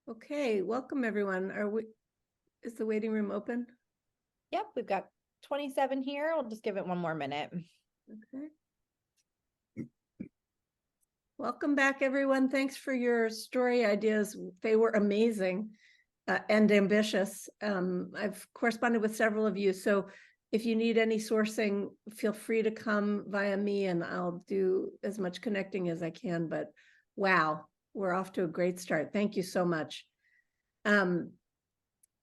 Okay, welcome everyone. Is the waiting room open? Yep, we've got 27 here. We'll just give it one more minute. Okay. Welcome back, everyone. Thanks for your story ideas. They were amazing and ambitious. I've corresponded with several of you, so if you need any sourcing, feel free to come via me and I'll do as much connecting as I can. But wow, we're off to a great start. Thank you so much.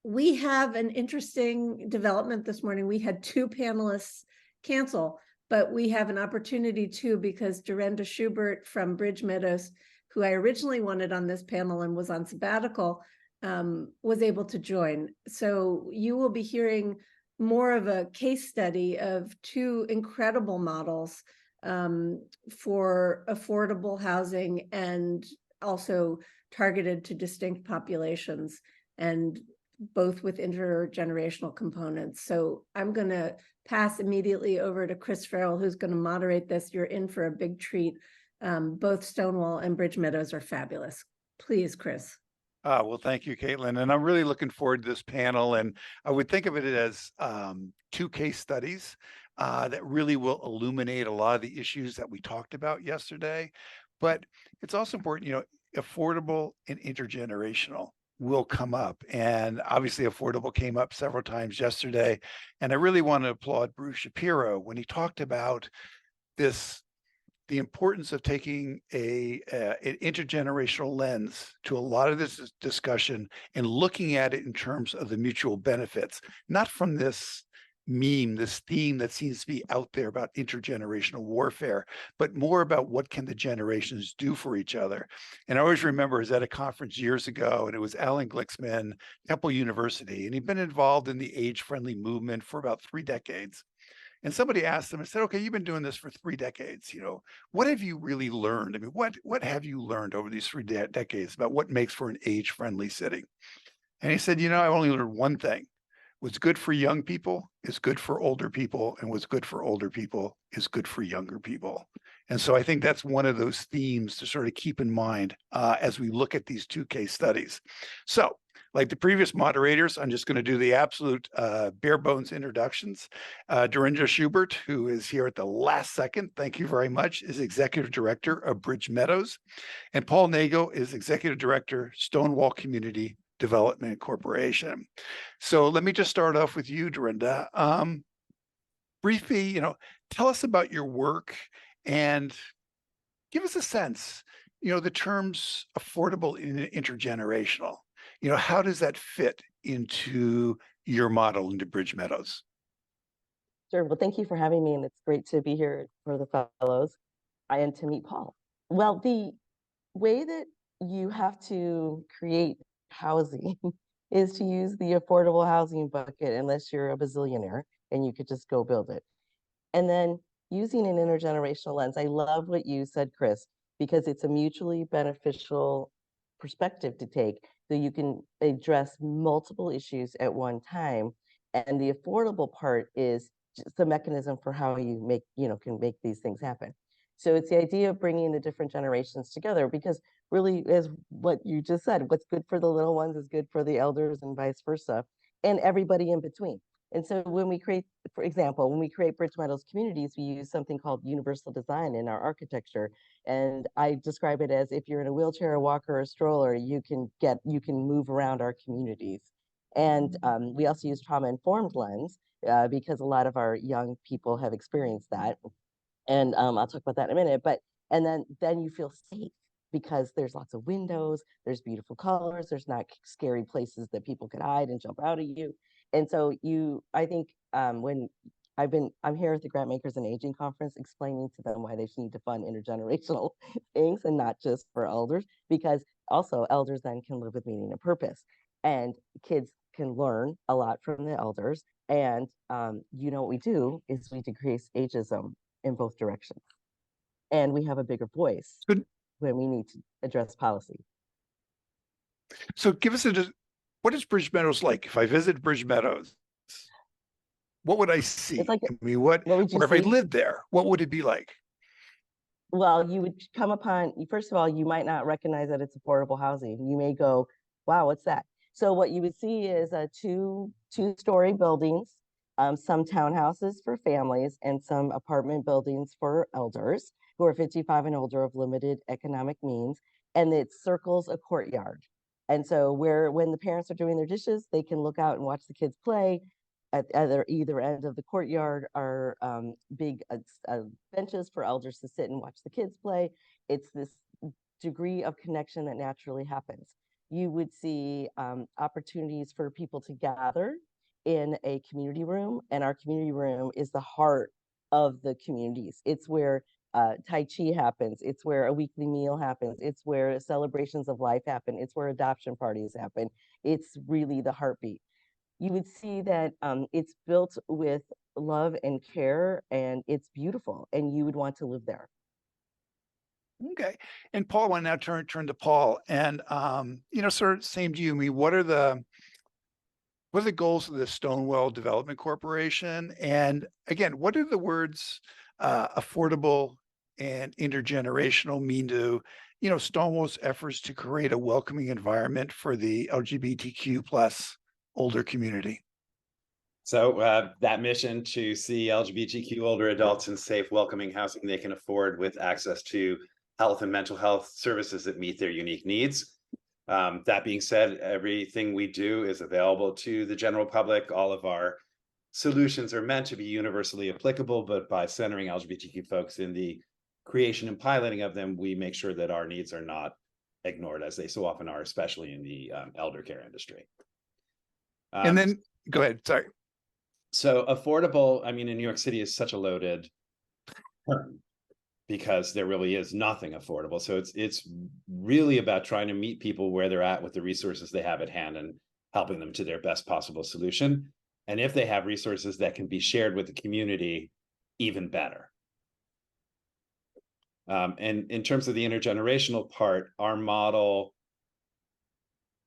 We have an interesting development this morning. We had two panelists cancel, but we have an opportunity too, because Durenda Schubert from Bridge Meadows, who I originally wanted on this panel and was on sabbatical, was able to join. So you will be hearing more of a case study of two incredible models for affordable housing and also targeted to distinct populations, and both with intergenerational components. So I'm going to pass immediately over to Chris Farrell, who's going to moderate this. You're in for a big treat. Both Stonewall and Bridge Meadows are fabulous. Please, Chris. Well, thank you, Caitlin. And I'm really looking forward to this panel. And I would think of it as two case studies that really will illuminate a lot of the issues that we talked about yesterday. But it's also important, affordable and intergenerational will come up. And obviously affordable came up several times yesterday. And I really want to applaud Bruce Shapiro when he talked about the importance of taking an intergenerational lens to a lot of this discussion and looking at it in terms of the mutual benefits, not from this theme that seems to be out there about intergenerational warfare, but more about what can the generations do for each other. And I always remember I was at a conference years ago, and it was Alan Glicksman, Temple University, and he'd been involved in the age-friendly movement for about 3 decades. And somebody asked him, I said, okay, you've been doing this for 3 decades. What have you really learned? I mean, what have you learned over these 3 decades about what makes for an age-friendly city? And he said, I've only learned one thing. What's good for young people is good for older people, and what's good for older people is good for younger people. And so I think that's one of those themes to sort of keep in mind as we look at these two case studies. So, like the previous moderators, I'm just going to do the absolute bare bones introductions. Durenda Schubert, who is here at the last second, thank you very much, is Executive Director of Bridge Meadows. And Paul Nagle is Executive Director, Stonewall Community Development Corporation. So let me just start off with you, Durenda. Briefly, tell us about your work and give us a sense, the terms affordable and intergenerational. How does that fit into your model into Bridge Meadows? Sure. Well, thank you for having me, and it's great to be here for the fellows and to meet Paul. Well, the way that you have to create housing is to use the affordable housing bucket, unless you're a bazillionaire and you could just go build it. And then using an intergenerational lens. I love what you said, Chris, because it's a mutually beneficial perspective to take, so you can address multiple issues at one time. And the affordable part is just the mechanism for how you can make these things happen. So it's the idea of bringing the different generations together, because really, as what you just said, what's good for the little ones is good for the elders and vice versa, and everybody in between. And so when we create, for example, when we create Bridge Meadows communities, we use something called universal design in our architecture. And I describe it as, if you're in a wheelchair, a walker, or a stroller, you can move around our communities. And we also use trauma-informed lens because a lot of our young people have experienced that. And I'll talk about that in a minute. And then you feel safe, because there's lots of windows, there's beautiful colors, there's not scary places that people could hide and jump out at you. And so I think when I'm here at the Grant Makers and Aging Conference explaining to them why they need to fund intergenerational things and not just for elders, because also elders then can live with meaning and purpose, and kids can learn a lot from the elders. And what we do is we decrease ageism in both directions, and we have a bigger voice when we need to address policy. So give us what is Bridge Meadows like? If I visit Bridge Meadows, what would I see? It's like, what if I lived there? What would it be like? Well, you would come upon, first of all, you might not recognize that it's affordable housing. You may go wow, what's that? So what you would see is two-story buildings, some townhouses for families, and some apartment buildings for elders who are 55 and older of limited economic means, and it circles a courtyard. And so when the parents are doing their dishes, they can look out and watch the kids play. At either end of the courtyard are big benches for elders to sit and watch the kids play. It's this degree of connection that naturally happens. You would see opportunities for people to gather in a community room, and our community room is the heart of the communities. It's where Tai Chi happens. It's where a weekly meal happens. It's where celebrations of life happen. It's where adoption parties happen. It's really the heartbeat. You would see that it's built with love and care, and it's beautiful, and you would want to live there. Okay. And Paul, I want to now turn to Paul, and sort of same to you. I mean, what are the goals of the Stonewall Development Corporation? And again, what do the words affordable and intergenerational mean to, Stonewall's efforts to create a welcoming environment for the LGBTQ plus older community? So that mission to see LGBTQ older adults in safe, welcoming housing they can afford with access to health and mental health services that meet their unique needs. That being said, everything we do is available to the general public. All of our solutions are meant to be universally applicable, but by centering LGBTQ folks in the creation and piloting of them, we make sure that our needs are not ignored, as they so often are, especially in the elder care industry. And then go ahead. Sorry. So affordable, I mean, in New York City is such a loaded term because there really is nothing affordable. So it's really about trying to meet people where they're at with the resources they have at hand and helping them to their best possible solution. And if they have resources that can be shared with the community, even better. And in terms of the intergenerational part, our model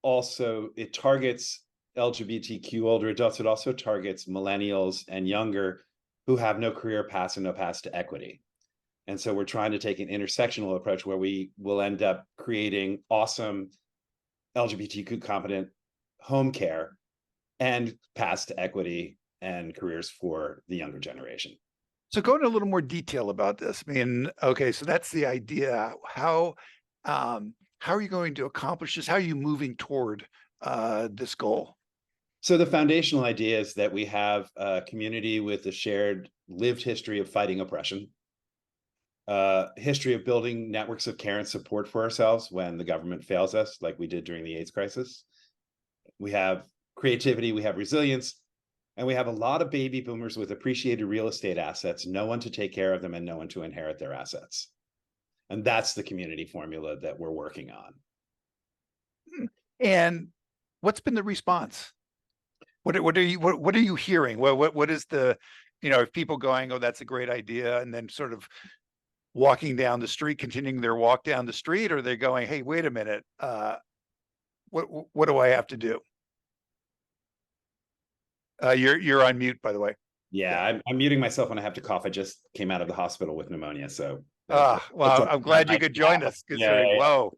also, it targets LGBTQ older adults. It also targets millennials and younger who have no career paths and no paths to equity. And so we're trying to take an intersectional approach where we will end up creating awesome LGBTQ competent home care and paths to equity and careers for the younger generation. So go into a little more detail about this. I mean, okay, so that's the idea. How are you going to accomplish this? How are you moving toward this goal? So the foundational idea is that we have a community with a shared lived history of fighting oppression, history of building networks of care and support for ourselves when the government fails us, like we did during the AIDS crisis. We have creativity, we have resilience, and we have a lot of baby boomers with appreciated real estate assets, no one to take care of them and no one to inherit their assets. And that's the community formula that we're working on. And what's been the response? What are you hearing? What is the, if people going, oh, that's a great idea, and then sort of walking down the street, continuing their walk down the street, or they're going, hey, wait a minute, what do I have to do? You're on mute, by the way. Yeah, I'm muting myself when I have to cough. I just came out of the hospital with pneumonia, so. Well, I'm glad you could join us. Considering, whoa.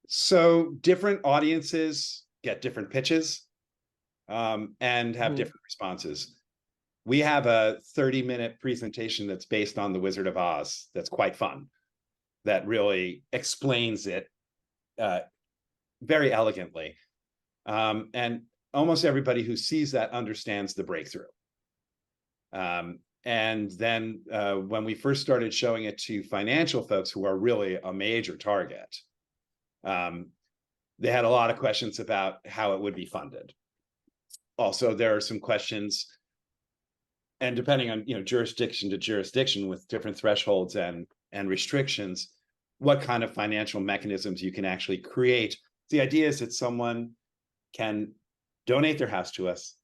So different audiences get different pitches and have different responses. We have a 30-minute presentation that's based on The Wizard of Oz that's quite fun, that really explains it very elegantly. And almost everybody who sees that understands the breakthrough. And then when we first started showing it to financial folks who are really a major target, they had a lot of questions about how it would be funded. Also, there are some questions, and depending on jurisdiction to jurisdiction with different thresholds and restrictions, what kind of financial mechanisms you can actually create. The idea is that someone can donate their house to us,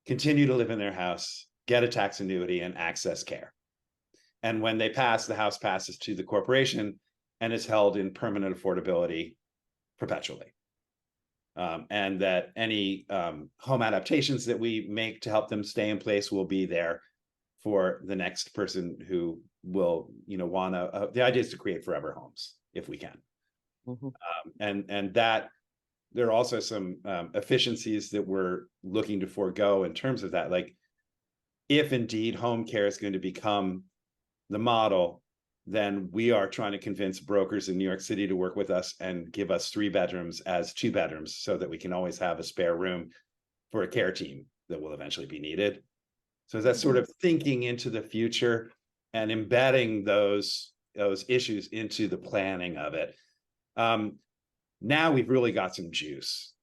continue to live in their house, get a tax annuity, and access care. And when they pass, the house passes to the corporation and is held in permanent affordability perpetually. And that any home adaptations that we make to help them stay in place will be there for the next person who will, want to. The idea is to create forever homes if we can. Mhm. And that there are also some efficiencies that we're looking to forego in terms of that. Like, if indeed home care is going to become the model, then we are trying to convince brokers in New York City to work with us and give us 3 bedrooms as 2 bedrooms so that we can always have a spare room for a care team that will eventually be needed. So that's sort of thinking into the future and embedding those issues into the planning of it. Now we've really got some juice.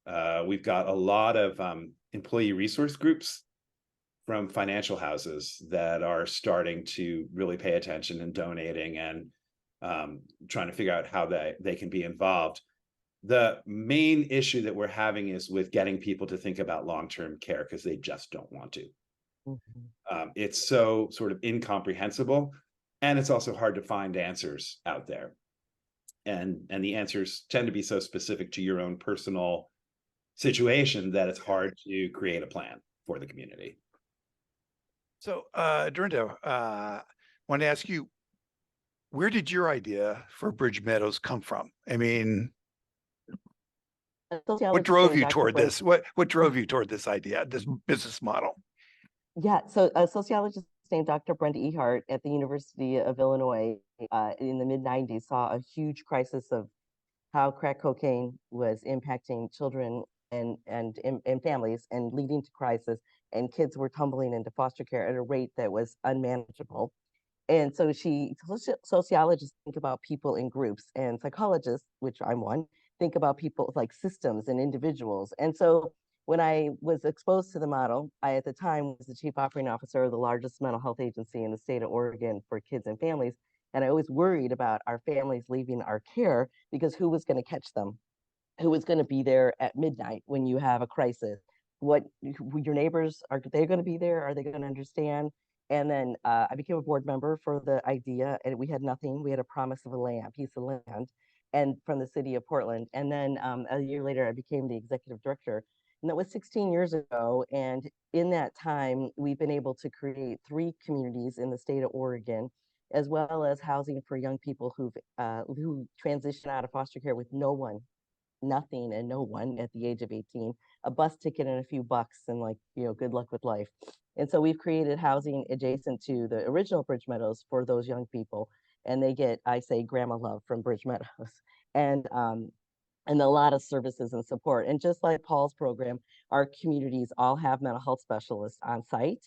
We've got a lot of employee resource groups from financial houses that are starting to really pay attention and donating and trying to figure out how they can be involved. The main issue that we're having is with getting people to think about long-term care because they just don't want to. Mhm. It's so sort of incomprehensible, and it's also hard to find answers out there. And the answers tend to be so specific to your own personal situation that it's hard to create a plan for the community. So, Dorinda, want to ask you, where did your idea for Bridge Meadows come from? I mean, A what sociologist drove named you Dr. toward Brent this? What drove you toward this idea, this business model? Yeah, so a sociologist named Dr. Brenda Ehart at the University of Illinois in the mid-90s saw a huge crisis of how crack cocaine was impacting children and families and leading to crisis, and kids were tumbling into foster care at a rate that was unmanageable. And so sociologists think about people in groups, and psychologists, which I'm one, think about people like systems and individuals. And so when I was exposed to the model, I at the time was the chief operating officer of the largest mental health agency in the state of Oregon for kids and families. And I always worried about our families leaving our care because who was going to catch them? Who was going to be there at midnight when you have a crisis? What your neighbors are they going to be there? Are they going to understand? And then I became a board member for the idea, and we had nothing. We had a promise of a piece of land, and from the city of Portland. And then a year later, I became the executive director, and that was 16 years ago. And in that time, we've been able to create 3 communities in the state of Oregon, as well as housing for young people who transition out of foster care with nothing and no one at the age of 18, a bus ticket and a few bucks, and like, good luck with life. And so we've created housing adjacent to the original Bridge Meadows for those young people. And they get, I say, grandma love from Bridge Meadows. And a lot of services and support. And just like Paul's program, our communities all have mental health specialists on site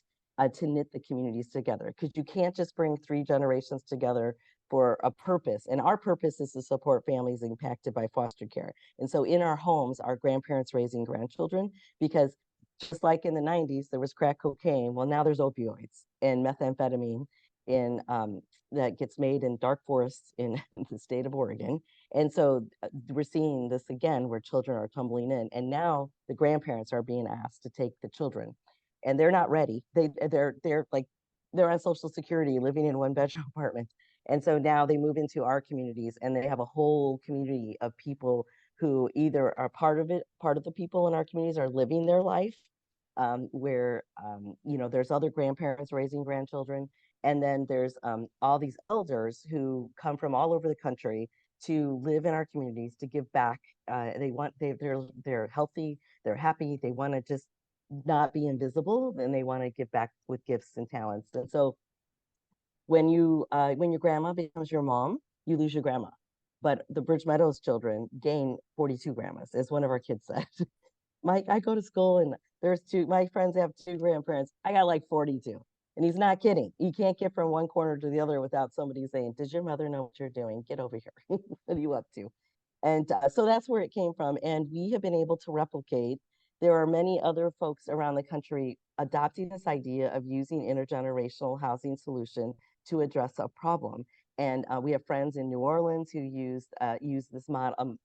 to knit the communities together, because you can't just bring 3 generations together for a purpose. And our purpose is to support families impacted by foster care. And so in our homes, our grandparents raising grandchildren, because just like in the 90s, there was crack cocaine. Well, now there's opioids and methamphetamine in that gets made in dark forests in the state of Oregon. And so we're seeing this again where children are tumbling in. And now the grandparents are being asked to take the children, and they're not ready. They're on Social Security living in 1-bedroom apartments. And so now they move into our communities, and they have a whole community of people who either are part of the people in our communities are living their life, where there's other grandparents raising grandchildren, and then there's all these elders who come from all over the country to live in our communities to give back. They're healthy, they're happy, they want to just not be invisible, and they want to give back with gifts and talents. And so when your grandma becomes your mom, you lose your grandma. But the Bridge Meadows children gain 42 grandmas, as one of our kids said. I go to school and my friends have 2 grandparents. I got like 42. And he's not kidding. You can't get from one corner to the other without somebody saying, does your mother know what you're doing? Get over here. What are you up to? And so that's where it came from. And we have been able to replicate. There are many other folks around the country adopting this idea of using intergenerational housing solution to address a problem. And we have friends in New Orleans who use this model,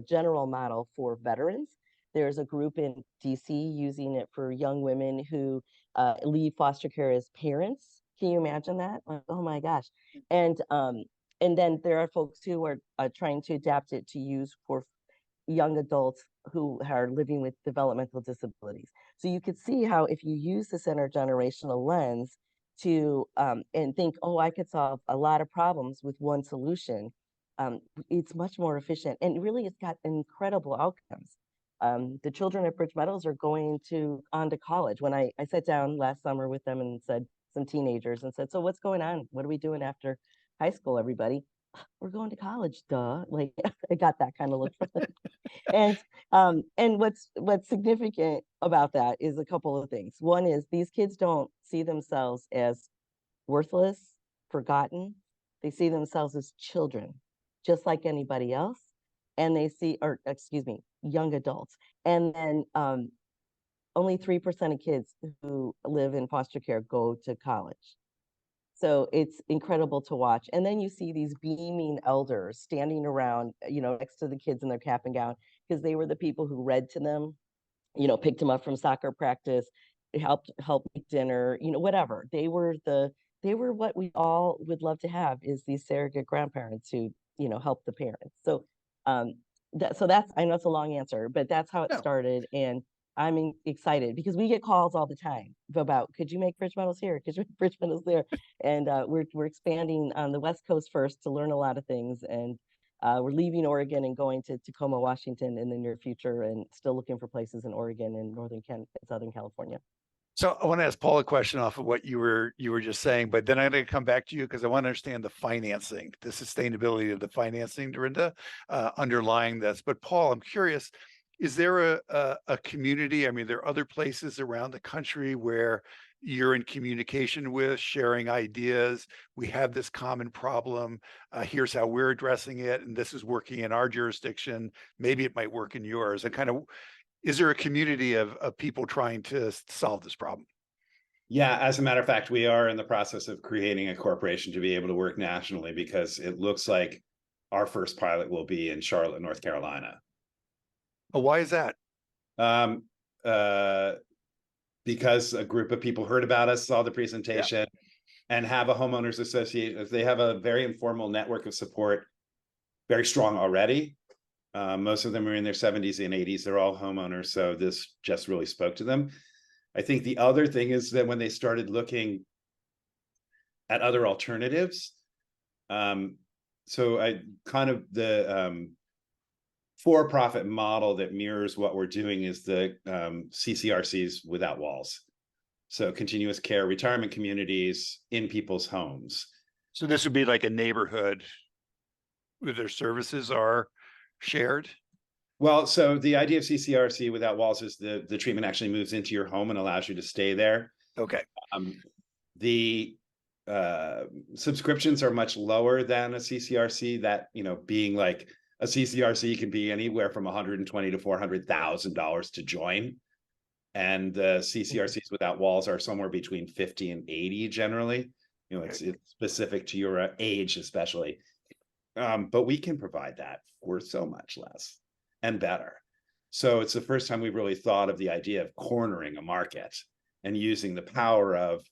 general model for veterans. There's a group in DC using it for young women who leave foster care as parents. Can you imagine that? Like, oh my gosh. And then there are folks who are trying to adapt it to use for young adults who are living with developmental disabilities. So you could see how if you use this intergenerational lens to and think, oh, I could solve a lot of problems with one solution, it's much more efficient, and really it's got incredible outcomes. The children at Bridge Meadows are going on to college. When I sat down last summer with them and said, some teenagers, and said, so what's going on? What are we doing after high school, everybody? We're going to college, duh. Like I got that kind of look from them. And what's significant about that is a couple of things. One is these kids don't see themselves as worthless, forgotten. They see themselves as children, just like anybody else. And they see, or excuse me, young adults. And then only 3% of kids who live in foster care go to college. So it's incredible to watch. And then you see these beaming elders standing around, next to the kids in their cap and gown, because they were the people who read to them, picked them up from soccer practice, helped make dinner, whatever. They were what we all would love to have, is these surrogate grandparents who, help the parents. So that's, I know it's a long answer, but that's how it No. started. And I'm excited because we get calls all the time about, could you make Bridge Meadows here? Could you make Bridge Meadows there? And we're expanding on the West Coast first to learn a lot of things. And we're leaving Oregon and going to Tacoma, Washington in the near future, and still looking for places in Oregon and Southern California. So I want to ask Paul a question off of what you were just saying, but then I'm going to come back to you because I want to understand the financing, the sustainability of the financing, Dorinda, underlying this. But Paul, I'm curious, is there a community? I mean, there are other places around the country where you're in communication with, sharing ideas. We have this common problem. Here's how we're addressing it, and this is working in our jurisdiction. Maybe it might work in yours. And kind of, is there a community of people trying to solve this problem? Yeah, as a matter of fact, we are in the process of creating a corporation to be able to work nationally, because it looks like our first pilot will be in Charlotte, North Carolina. Oh, why is that? Because a group of people heard about us, saw the presentation, and have a homeowners association. They have a very informal network of support, very strong already. Most of them are in their 70s and 80s. They're all homeowners, so this just really spoke to them. I think the other thing is that when they started looking at other alternatives, so I kind of the for-profit model that mirrors what we're doing is the CCRCs without walls. So continuous care retirement communities in people's homes. So this would be like a neighborhood where their services are shared? Well, so the idea of CCRC without walls is the treatment actually moves into your home and allows you to stay there. Okay. The subscriptions are much lower than a CCRC, that, being like a CCRC can be anywhere from $120,000 to $400,000 to join. And the CCRCs without walls are somewhere between 50 and 80 generally. It's specific to your age, especially. But we can provide that for so much less and better. So it's the first time we've really thought of the idea of cornering a market and using the power of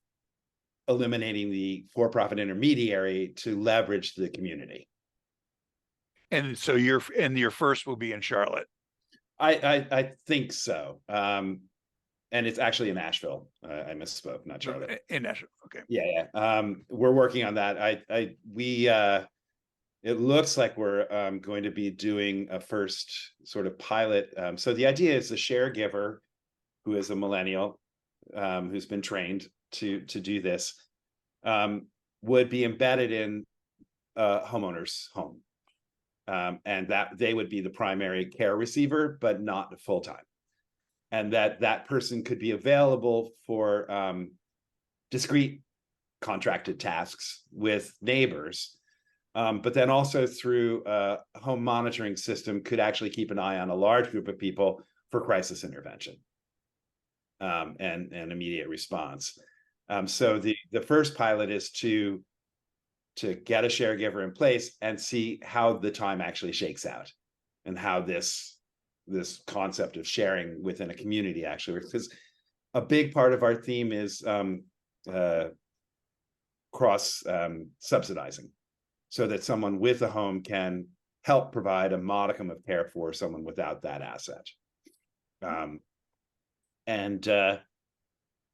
eliminating the for-profit intermediary to leverage the community. And so your first will be in Charlotte. I think so. And it's actually in Nashville. I misspoke, not Charlotte. In Nashville. Okay. Yeah. We're working on that. It looks like we're going to be doing a first sort of pilot. So the idea is the share giver, who is a millennial, who's been trained to do this, would be embedded in a homeowner's home. And that they would be the primary care receiver, but not full-time. And that person could be available for discrete contracted tasks with neighbors. But then also through a home monitoring system could actually keep an eye on a large group of people for crisis intervention and immediate response. So the first pilot is to get a share giver in place and see how the time actually shakes out, and how this concept of sharing within a community actually works. Because a big part of our theme is cross subsidizing, so that someone with a home can help provide a modicum of care for someone without that asset. I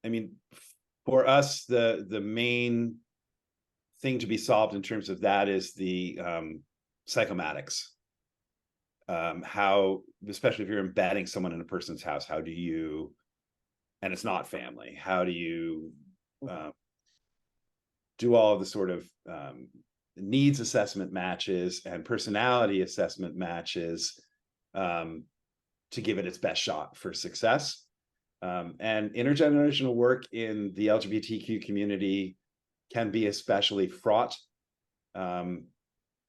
mean, for us, the main thing to be solved in terms of that is the psychomatics. How, especially if you're embedding someone in a person's house, how do you, and it's not family, how do you do all of the sort of needs assessment matches and personality assessment matches to give it its best shot for success. And intergenerational work in the LGBTQ community can be especially fraught.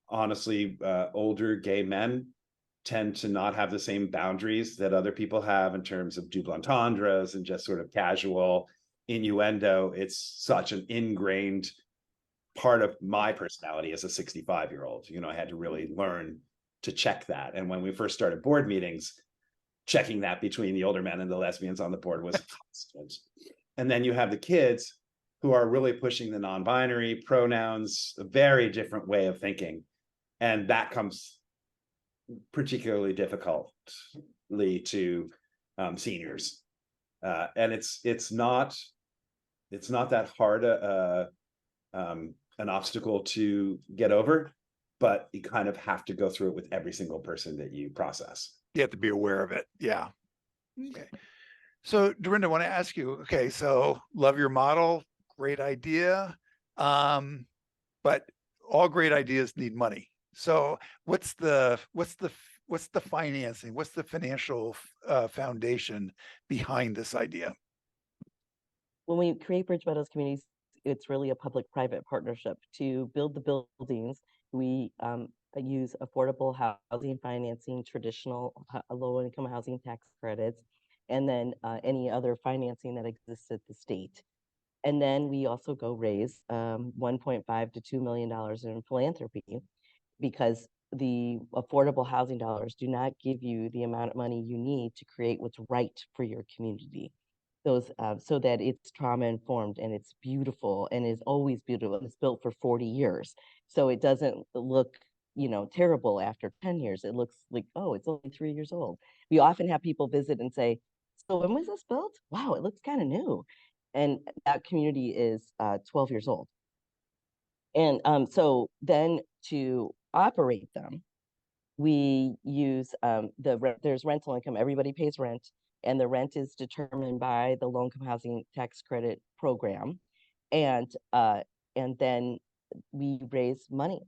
Honestly, older gay men tend to not have the same boundaries that other people have in terms of double entendres and just sort of casual innuendo. It's such an ingrained part of my personality as a 65-year-old. You know, I had to really learn to check that. And when we first started board meetings, checking that between the older men and the lesbians on the board was constant. And then you have the kids who are really pushing the non-binary pronouns, a very different way of thinking. And that comes particularly difficultly to seniors. And it's not that hard an obstacle to get over, but you kind of have to go through it with every single person that you process. You have to be aware of it. Yeah. Okay. So Dorinda, I want to ask you, okay, so love your model, great idea. But all great ideas need money. So what's the financing? What's the financial foundation behind this idea? When we create Bridge Meadows communities, it's really a public-private partnership. To build the buildings, we use affordable housing financing, traditional low-income housing tax credits, and then any other financing that exists at the state. And then we also go raise $1.5 to $2 million in philanthropy, because the affordable housing dollars do not give you the amount of money you need to create what's right for your community. Those so that it's trauma informed and it's beautiful and is always beautiful. It's built for 40 years. So it doesn't look, terrible after 10 years. It looks like, oh, it's only 3 years old. We often have people visit and say, so when was this built? Wow, it looks kind of new. And that community is 12 years old. And so then to operate them, we use there's rental income. Everybody pays rent, and the rent is determined by the low-income housing tax credit program. And then we raise money.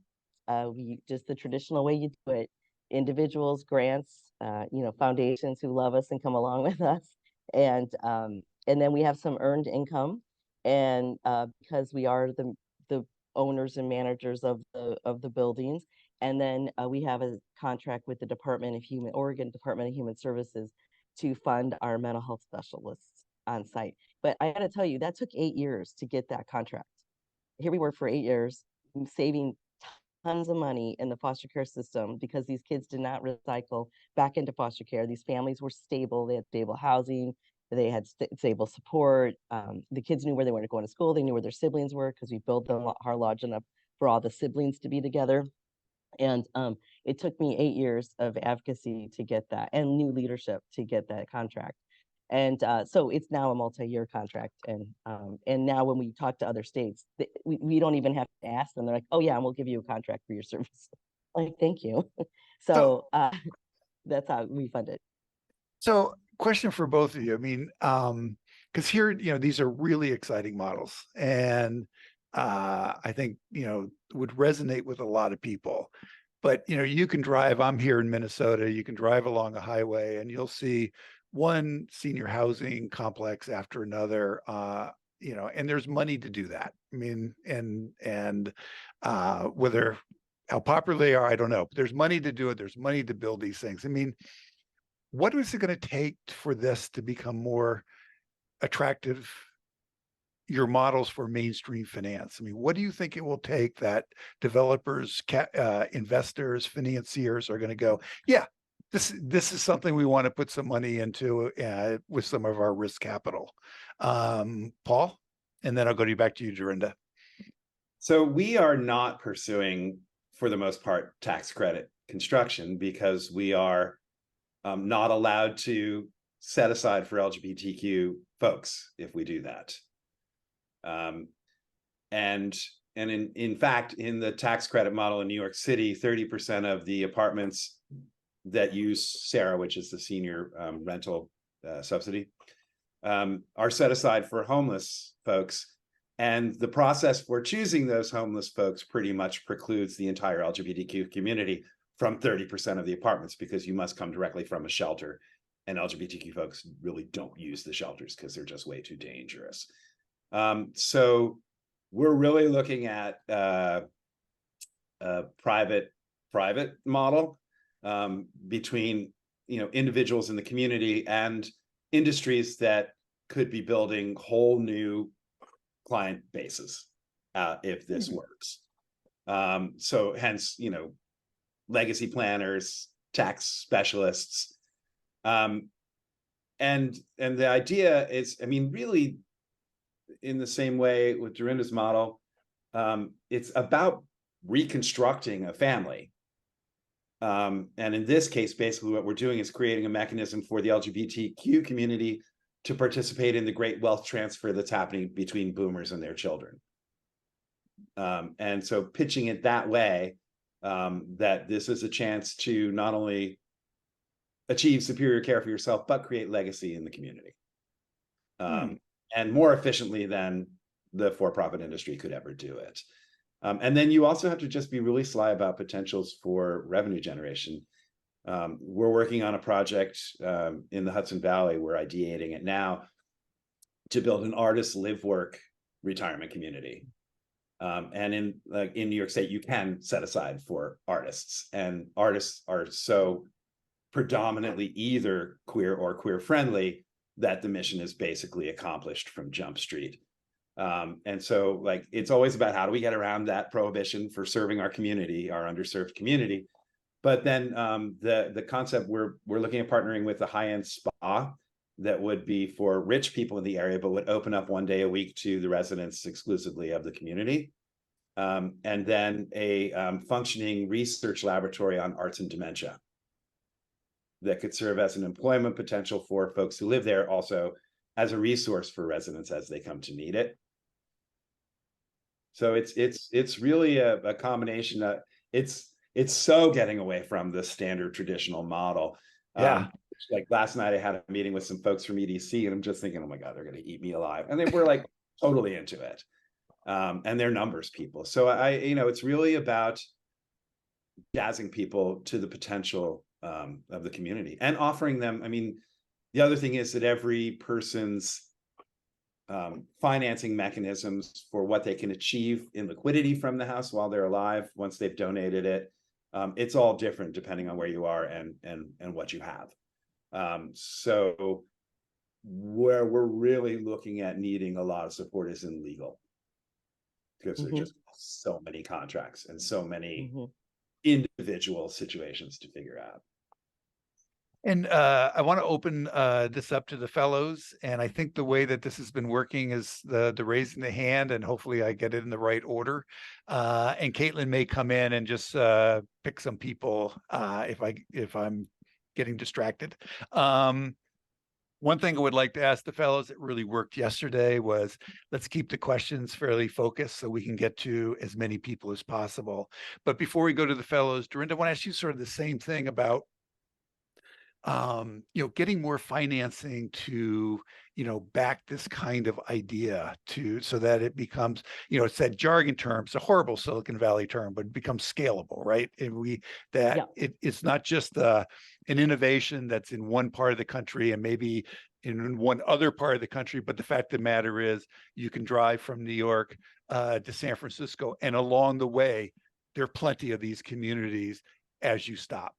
We just the traditional way you do it: individuals, grants, foundations who love us and come along with us, and then we have some earned income, and because we are the owners and managers of the buildings. And then we have a contract with the Oregon Department of Human Services to fund our mental health specialists on site. But I got to tell you, that took 8 years to get that contract. Here we were for 8 years, saving tons of money in the foster care system because these kids did not recycle back into foster care. These families were stable. They had stable housing. They had stable support. The kids knew where they were going to school. They knew where their siblings were because we built our lodge enough for all the siblings to be together. And it took me 8 years of advocacy to get that, and new leadership to get that contract. And so it's now a multi-year contract. And now when we talk to other states, we don't even have to ask them. They're like, oh yeah, and we'll give you a contract for your service. Like, thank you. So that's how we fund it. So question for both of you. I mean, because here, these are really exciting models, and I think, would resonate with a lot of people. But, you can drive, I'm here in Minnesota, you can drive along a highway and you'll see one senior housing complex after another, and there's money to do that. I mean, and whether how popular they are, I don't know, but there's money to do it. There's money to build these things. I mean, what is it going to take for this to become more attractive, your models for mainstream finance? I mean, what do you think it will take that developers, investors, financiers are going to go, yeah, this is something we want to put some money into with some of our risk capital? Paul, and then I'll go back to you, Dorinda. So we are not pursuing, for the most part, tax credit construction because we are not allowed to set aside for LGBTQ folks if we do that. And and in fact, in the tax credit model in New York City, 30% of the apartments that use SARA, which is the senior rental subsidy, are set aside for homeless folks. And the process for choosing those homeless folks pretty much precludes the entire LGBTQ community from 30% of the apartments, because you must come directly from a shelter. And LGBTQ folks really don't use the shelters because they're just way too dangerous. So we're really looking at a private model between individuals in the community and industries that could be building whole new client bases if this works. So hence, legacy planners, tax specialists. And the idea is, really in the same way with Dorinda's model, it's about reconstructing a family. And in this case, basically what we're doing is creating a mechanism for the LGBTQ community to participate in the great wealth transfer that's happening between boomers and their children. And so pitching it that way, that this is a chance to not only achieve superior care for yourself, but create legacy in the community. And more efficiently than the for-profit industry could ever do it. And then you also have to just be really sly about potentials for revenue generation. We're working on a project in the Hudson Valley. We're ideating it now to build an artist live work retirement community. And in New York State, you can set aside for artists, and artists are so predominantly either queer or queer friendly that the mission is basically accomplished from Jump Street. And so it's always about how do we get around that prohibition for serving our community, our underserved community. But then the concept, we're looking at partnering with a high-end spa that would be for rich people in the area, but would open up 1 day a week to the residents exclusively of the community. And then a functioning research laboratory on arts and dementia that could serve as an employment potential for folks who live there, also as a resource for residents as they come to need it. So it's really a combination that it's so getting away from the standard traditional model. Yeah. Like last night I had a meeting with some folks from EDC, and I'm just thinking, oh my God, they're going to eat me alive. And they were totally into it. And they're numbers people. So it's really about jazzing people to the potential of the community and offering them. The other thing is that every person's financing mechanisms for what they can achieve in liquidity from the house while they're alive, once they've donated it, it's all different depending on where you are and what you have. So where we're really looking at needing a lot of support is in legal, because there's just so many contracts and so many individual situations to figure out. And I want to open this up to the fellows. And I think the way that this has been working is the raising the hand, and hopefully I get it in the right order. And Caitlin may come in and just pick some people if I'm getting distracted. One thing I would like to ask the fellows that really worked yesterday was, let's keep the questions fairly focused so we can get to as many people as possible. But before we go to the fellows, Dorinda, I want to ask you sort of the same thing about getting more financing to, back this kind of idea so that it becomes, it's that jargon term, it's a horrible Silicon Valley term, but it becomes scalable, right? And it's not just an innovation that's in one part of the country and maybe in one other part of the country, but the fact of the matter is you can drive from New York to San Francisco, and along the way, there are plenty of these communities as you stop.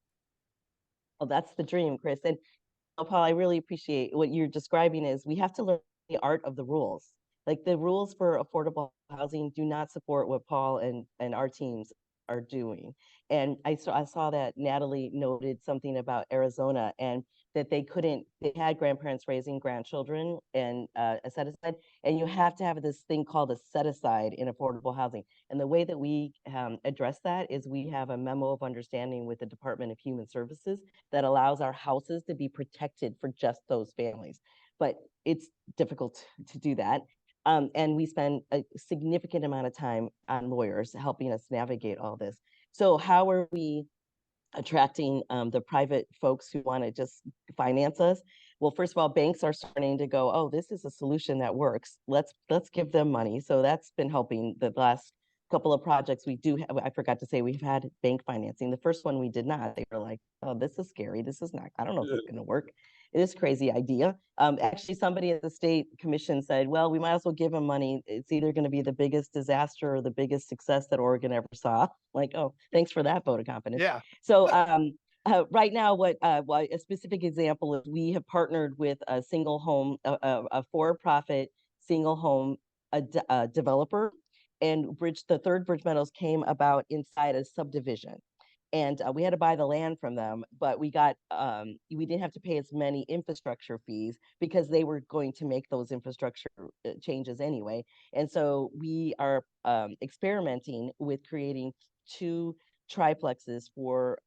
Oh, that's the dream, Chris. And Paul, I really appreciate what you're describing is we have to learn the art of the rules. Like the rules for affordable housing do not support what Paul and our teams are doing. And I saw that Natalie noted something about Arizona, and that they had grandparents raising grandchildren and a set aside, and you have to have this thing called a set aside in affordable housing. And the way that we address that is we have a memo of understanding with the Department of Human Services that allows our houses to be protected for just those families. But it's difficult to do that. And we spend a significant amount of time on lawyers helping us navigate all this. So how are we attracting the private folks who want to just finance us? Well, first of all, banks are starting to go, oh, this is a solution that works. Let's give them money. So that's been helping. The last couple of projects we do have, I forgot to say, we've had bank financing. The first one we did not. They were like, oh, this is scary. This is not, I don't know if it's going to work. It is a crazy idea. Actually, somebody at the state commission said, well, we might as well give them money. It's either going to be the biggest disaster or the biggest success that Oregon ever saw. Like, oh, thanks for that vote of confidence. Yeah. So right now, what a specific example is we have partnered with a single home, a for-profit single home developer, and the third Bridge Meadows came about inside a subdivision. And we had to buy the land from them, but we didn't have to pay as many infrastructure fees because they were going to make those infrastructure changes anyway. And so we are experimenting with creating 2 triplexes for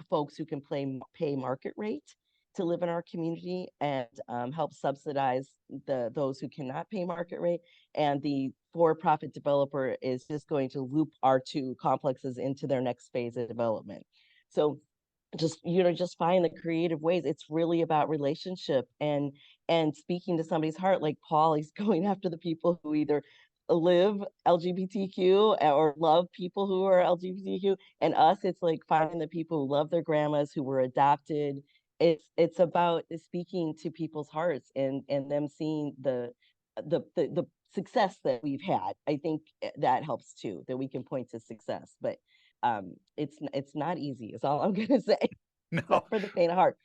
folks who can pay market rate to live in our community, and help subsidize those who cannot pay market rate. And the for-profit developer is just going to loop our 2 complexes into their next phase of development. So just find the creative ways. It's really about relationship and speaking to somebody's heart. Like Paul, he's going after the people who either live LGBTQ or love people who are LGBTQ. And us, it's like finding the people who love their grandmas, who were adopted. It's about speaking to people's hearts and them seeing the success that we've had. I think that helps too, that we can point to success. But it's not easy, is all I'm gonna say. No. Not for the faint of heart.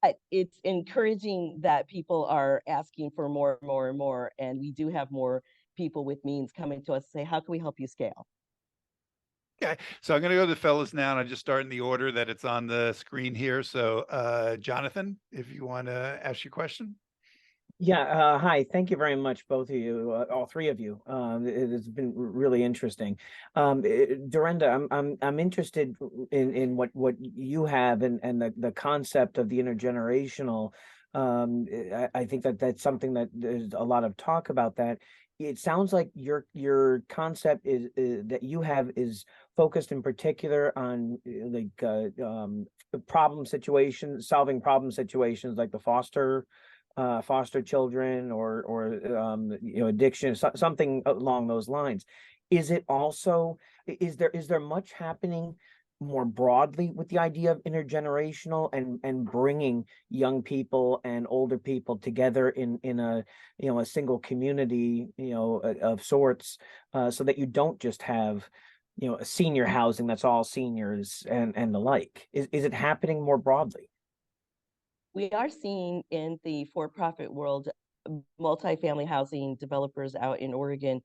But it's encouraging that people are asking for more and more and more, and we do have more people with means coming to us and say, how can we help you scale? Okay, so I'm going to go to the fellows now, and I just start in the order that it's on the screen here. So, Jonathan, if you want to ask your question. Yeah, hi. Thank you very much, both of you, all 3 of you. It has been really interesting. Durenda, I'm interested in what you have and the concept of the intergenerational. I think that's something that there's a lot of talk about that. It sounds like your concept is that you have is focused in particular on problem situations, solving problem situations like the foster children or addiction, something along those lines. Is it also, is there much happening more broadly with the idea of intergenerational and bringing young people and older people together in a a single community of sorts, so that you don't just have a senior housing that's all seniors and the like? Is it happening more broadly? We are seeing in the for-profit world multifamily housing developers out in Oregon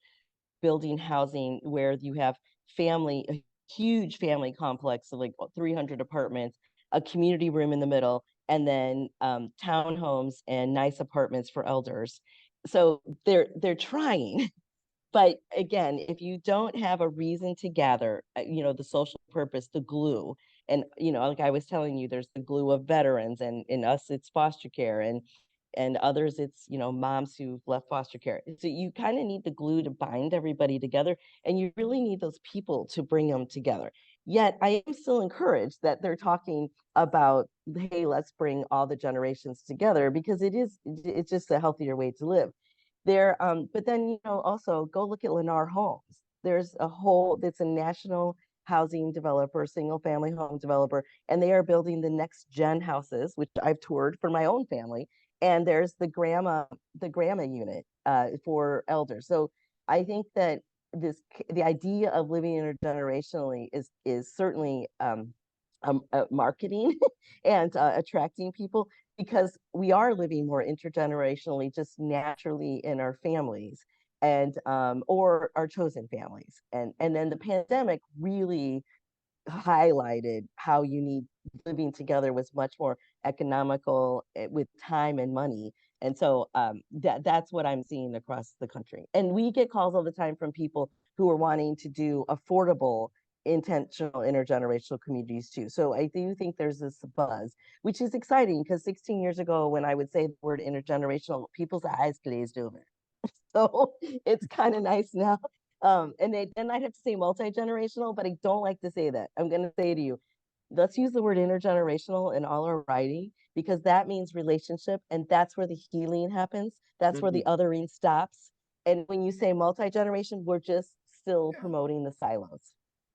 building housing where you have a huge family complex of like 300 apartments, a community room in the middle, and then townhomes and nice apartments for elders. So they're trying. But again, if you don't have a reason to gather, the social purpose, the glue, and like I was telling you, there's the glue of veterans, and in us, it's foster care, and others, it's moms who've left foster care. So you kind of need the glue to bind everybody together, and you really need those people to bring them together. Yet I am still encouraged that they're talking about, hey, let's bring all the generations together, because it's just a healthier way to live. But then also go look at Lennar Homes. There's it's a national housing developer, single family home developer, and they are building the next gen houses, which I've toured for my own family. And there's the grandma unit for elders. So I think that the idea of living intergenerationally is certainly marketing and attracting people, because we are living more intergenerationally just naturally in our families and or our chosen families. And then the pandemic really highlighted how you need living together was much more economical with time and money. And so that's what I'm seeing across the country. And we get calls all the time from people who are wanting to do affordable intentional intergenerational communities too. So I do think there's this buzz, which is exciting, because 16 years ago, when I would say the word intergenerational, people's eyes glazed over. So it's kind of nice now. And I'd have to say multi-generational, but I don't like to say that. I'm going to say to you, let's use the word intergenerational in all our writing, because that means relationship, and that's where the healing happens. That's where the othering stops. And when you say multi-generation, we're just still promoting the silos.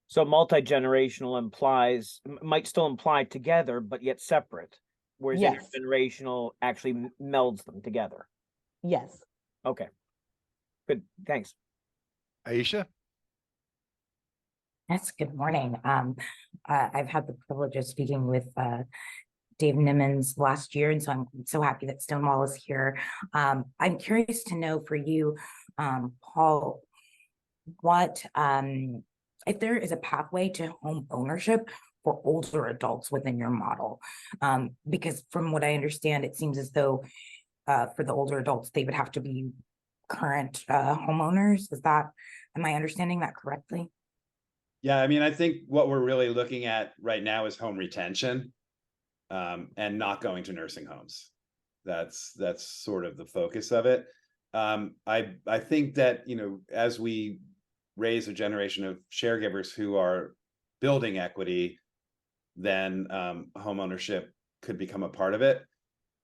So multi-generational might still imply together, but yet separate. Whereas Yes. intergenerational actually melds them together. Yes. Okay. Good, thanks. Aisha? Yes, good morning. I've had the privilege of speaking with Dave Nimmons last year, and so I'm so happy that Stonewall is here. I'm curious to know for you, Paul, what if there is a pathway to home ownership for older adults within your model? Because from what I understand, it seems as though for the older adults, they would have to be current homeowners. Am I understanding that correctly? Yeah, I mean, I think what we're really looking at right now is home retention, and not going to nursing homes. That's sort of the focus of it. I think that, you know, as we raise a generation of caregivers who are building equity, then home ownership could become a part of it.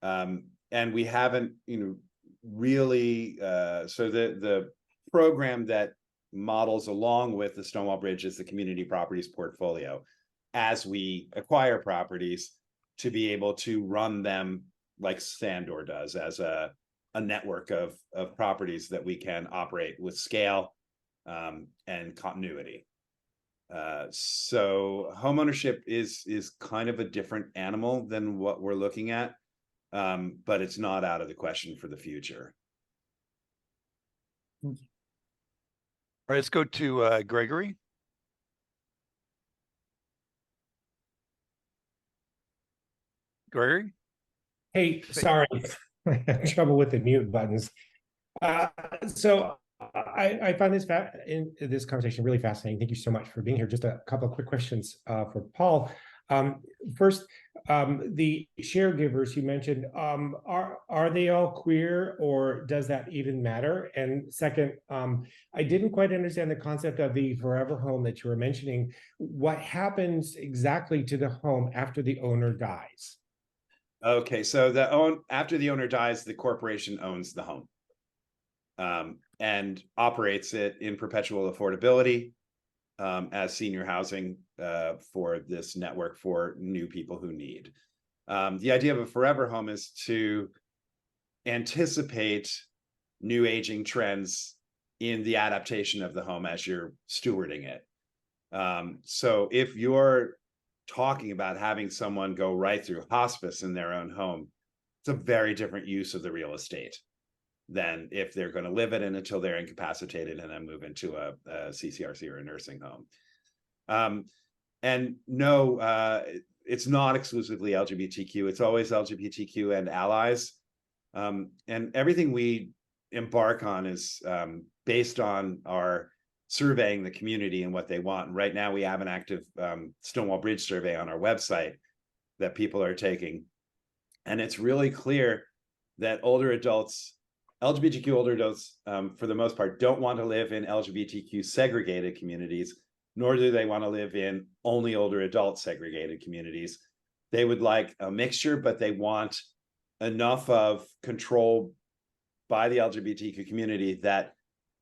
And we haven't, you know, really, so the program that models along with the Stonewall Bridge is the community properties portfolio. As we acquire properties, to be able to run them like Sandor does, as a network of properties that we can operate with scale and continuity. So homeownership is kind of a different animal than what we're looking at, but it's not out of the question for the future. All right, let's go to Gregory. Gregory? Hey, sorry, I have trouble with the mute buttons. So I find this conversation really fascinating. Thank you so much for being here. Just a couple of quick questions for Paul. First, the caregivers you mentioned, are they all queer, or does that even matter? And second, I didn't quite understand the concept of the forever home that you were mentioning. What happens exactly to the home after the owner dies? Okay, so after the owner dies, the corporation owns the home, and operates it in perpetual affordability as senior housing for this network for new people who need. The idea of a forever home is to anticipate new aging trends in the adaptation of the home as you're stewarding it. So if you're talking about having someone go right through hospice in their own home, it's a very different use of the real estate than if they're going to live in it until they're incapacitated and then move into a CCRC or a nursing home. And no, it's not exclusively LGBTQ. It's always LGBTQ and allies. And everything we embark on is based on our surveying the community and what they want. And right now we have an active Stonewall Bridge survey on our website that people are taking. And it's really clear that older adults, LGBTQ older adults, for the most part, don't want to live in LGBTQ segregated communities, nor do they want to live in only older adult segregated communities. They would like a mixture, but they want enough of control by the LGBTQ community that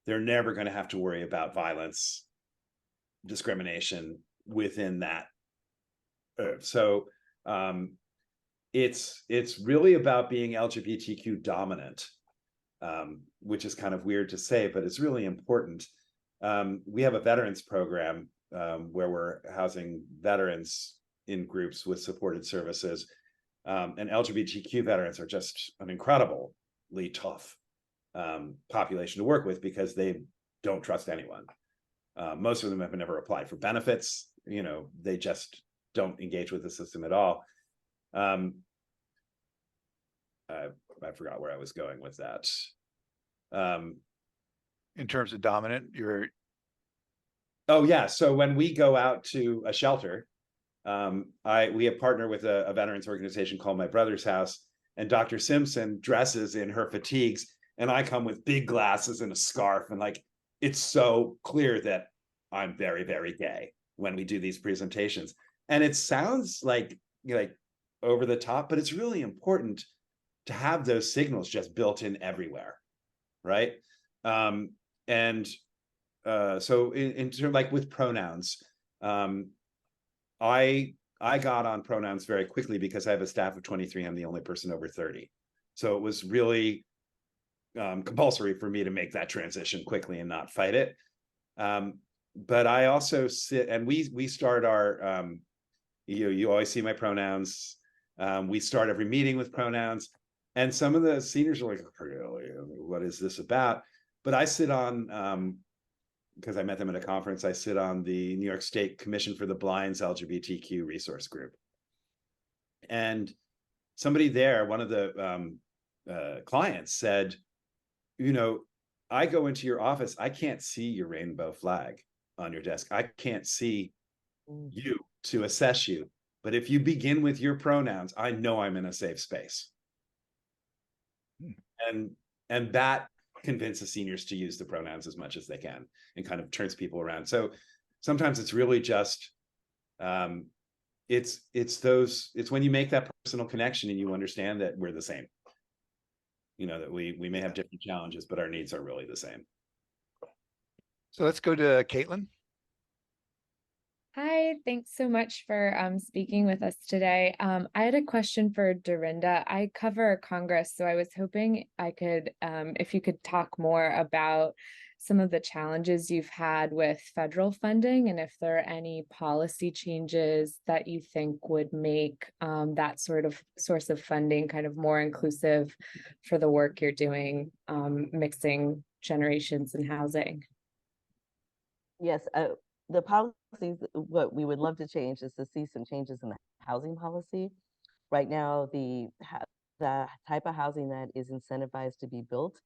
they're never going to have to worry about violence, discrimination within that. So it's really about being LGBTQ dominant, which is kind of weird to say, but it's really important. We have a veterans program where we're housing veterans in groups with supported services, and LGBTQ veterans are just an incredibly tough population to work with because they don't trust anyone. Most of them have never applied for benefits. You know, they just don't engage with the system at all. I forgot where I was going with that. In terms of dominant, Oh yeah, so when we go out to a shelter, we have partnered with a veterans organization called My Brother's House, and Dr. Simpson dresses in her fatigues And I come with big glasses and a scarf, and like, it's so clear that I'm very, very gay when we do these presentations. And it sounds like, over the top, but it's really important to have those signals just built in everywhere, right? So in terms, like with pronouns, I got on pronouns very quickly because I have a staff of 23. I'm the only person over 30. So it was really compulsory for me to make that transition quickly and not fight it. But I also sit, and we start our, you always see my pronouns. We start every meeting with pronouns, and some of the seniors are like, really, what is this about? But I sit on, because I met them at a conference, I sit on the New York State Commission for the Blind's LGBTQ resource group. And somebody there, one of the clients said, I go into your office, I can't see your rainbow flag on your desk. I can't see you to assess you. But if you begin with your pronouns, I know I'm in a safe space. And that convinces seniors to use the pronouns as much as they can, and kind of turns people around. So sometimes it's really just, it's when you make that personal connection and you understand that we're the same. That we may have different challenges, but our needs are really the same. So let's go to Caitlin. Hi, thanks so much for speaking with us today. I had a question for Dorinda. I cover Congress, so I was hoping I could, if you could talk more about some of the challenges you've had with federal funding, and if there are any policy changes that you think would make that sort of source of funding kind of more inclusive for the work you're doing, mixing generations in housing. Yes, the policies, what we would love to change is to see some changes in the housing policy. Right now, the type of housing that is incentivized to be built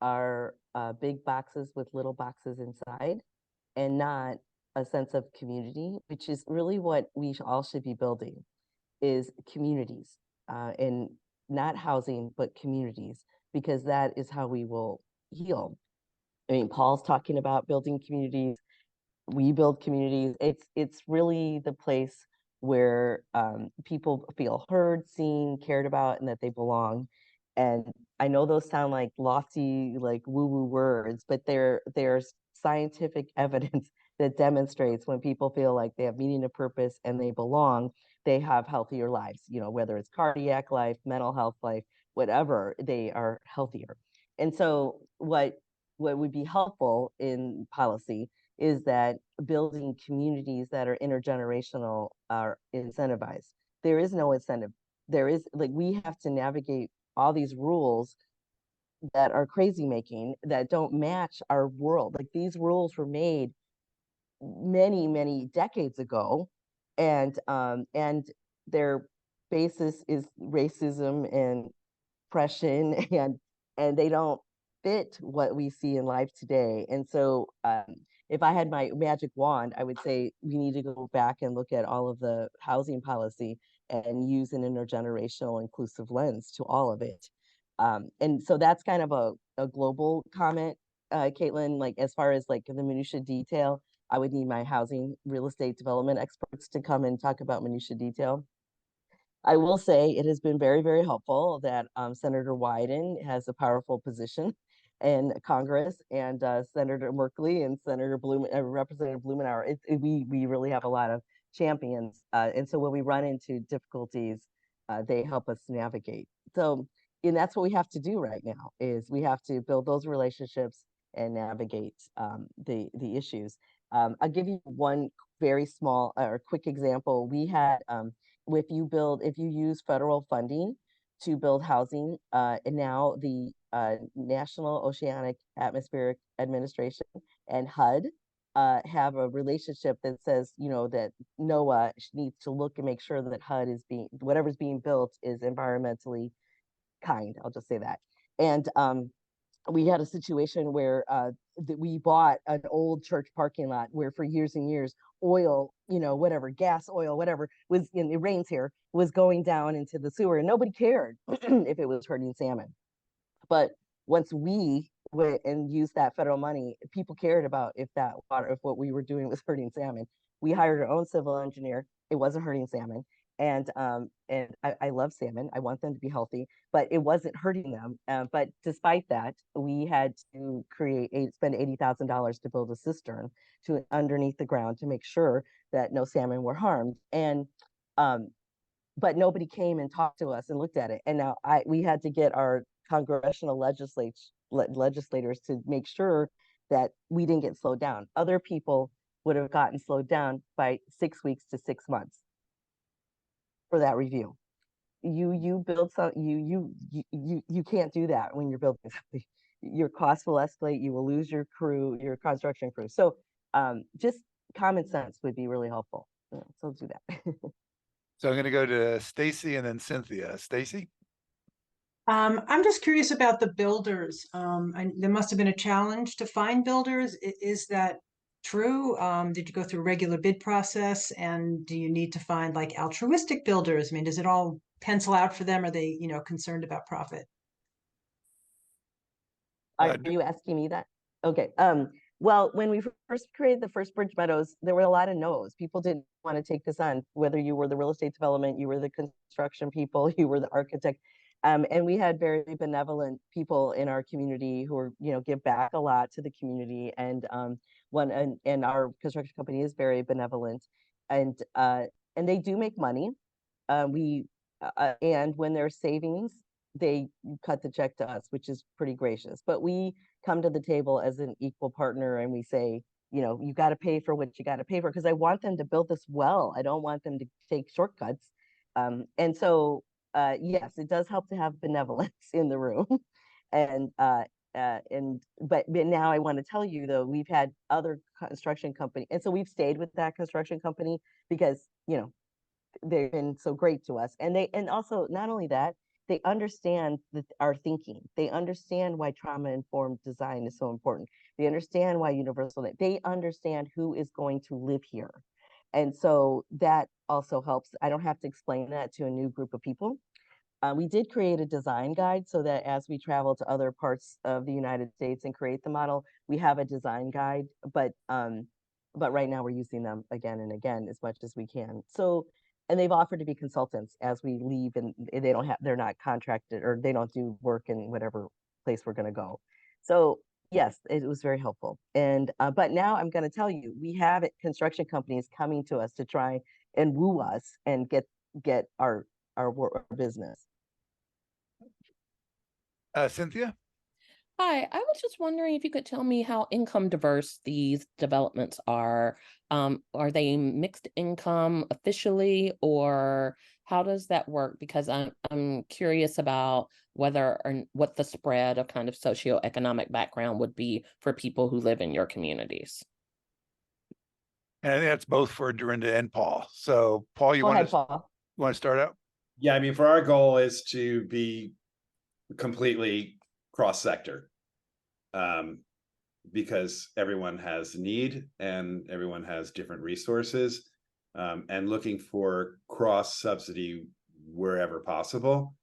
are big boxes with little boxes inside, and not a sense of community, which is really what we all should be building, is communities, and not housing, but communities, because that is how we will heal. I mean, Paul's talking about building communities. We build communities. It's really the place where people feel heard, seen, cared about, and that they belong. And I know those sound like lofty, like woo-woo words, but there's scientific evidence that demonstrates when people feel like they have meaning and purpose and they belong, they have healthier lives. Whether it's cardiac life, mental health life, whatever, they are healthier. And so what would be helpful in policy is that building communities that are intergenerational are incentivized. There is no incentive. We have to navigate all these rules that are crazy making, that don't match our world. Like, these rules were made many, many decades ago, and their basis is racism and oppression, and they don't fit what we see in life today. And so if I had my magic wand, I would say we need to go back and look at all of the housing policy and use an intergenerational inclusive lens to all of it. And so that's kind of a global comment, Caitlin. Like, as far as like the minutia detail, I would need my housing real estate development experts to come and talk about minutia detail. I will say it has been very, very helpful that Senator Wyden has a powerful position in Congress, and Senator Merkley and Senator Representative Blumenauer. We really have a lot of champions, and so when we run into difficulties, they help us navigate. So, and that's what we have to do right now, is we have to build those relationships and navigate the issues. I'll give you one very small or quick example. We had if you use federal funding to build housing, and now the National Oceanic Atmospheric Administration and HUD have a relationship that says, that NOAA needs to look and make sure that HUD is whatever's being built is environmentally kind. I'll just say that. And we had a situation where we bought an old church parking lot where for years and years, oil, whatever, gas, oil, whatever, was, and it rains here, was going down into the sewer, and nobody cared if it was hurting salmon. But once we went and used that federal money, people cared about if that water, if what we were doing was hurting salmon. We hired our own civil engineer. It wasn't hurting salmon. And I love salmon. I want them to be healthy, but it wasn't hurting them. But despite that, we had to spend $80,000 to build a cistern to underneath the ground to make sure that no salmon were harmed. And but nobody came and talked to us and looked at it. And now we had to get our congressional legislators to make sure that we didn't get slowed down. Other people would have gotten slowed down by 6 weeks to 6 months for that review. You build some, you can't do that when you're building something. Your costs will escalate. You will lose your crew, your construction crew. So just common sense would be really helpful. So do that. So I'm going to go to Stacy and then Cynthia. Stacy? I'm just curious about the builders. There must have been a challenge to find builders. Is that true? Did you go through a regular bid process? And do you need to find like altruistic builders? I mean, does it all pencil out for them? Are they, concerned about profit? Are you asking me that? Okay. Well, when we first created the first Bridge Meadows, there were a lot of no's. People didn't want to take this on, whether you were the real estate development, you were the construction people, you were the architect. And we had very benevolent people in our community who are, give back a lot to the community. And and our construction company is very benevolent, and they do make money. And when there's savings, they cut the check to us, which is pretty gracious. But we come to the table as an equal partner, and we say, you got to pay for what you got to pay for, because I want them to build this well. I don't want them to take shortcuts. And so, yes, it does help to have benevolence in the room. But now I want to tell you, though, we've had other construction company, and so we've stayed with that construction company because they've been so great to us. And also, not only that, they understand our thinking. They understand why trauma-informed design is so important. They understand why they understand who is going to live here. And so that also helps. I don't have to explain that to a new group of people. We did create a design guide so that as we travel to other parts of the United States and create the model, we have a design guide, but right now we're using them again and again as much as we can. So, and they've offered to be consultants as we leave, and they're not contracted, or they don't do work in whatever place we're going to go. So yes, it was very helpful. And but now I'm going to tell you, we have construction companies coming to us to try and woo us and get our business. Cynthia? Hi, I was just wondering if you could tell me how income diverse these developments are. Are they mixed income officially, or how does that work? Because I'm curious about whether or what the spread of kind of socioeconomic background would be for people who live in your communities. And I think that's both for Dorinda and Paul. So Paul, you want to start out? Yeah, I mean, for our goal is to be completely cross-sector, because everyone has need and everyone has different resources, and looking for cross-subsidy wherever possible.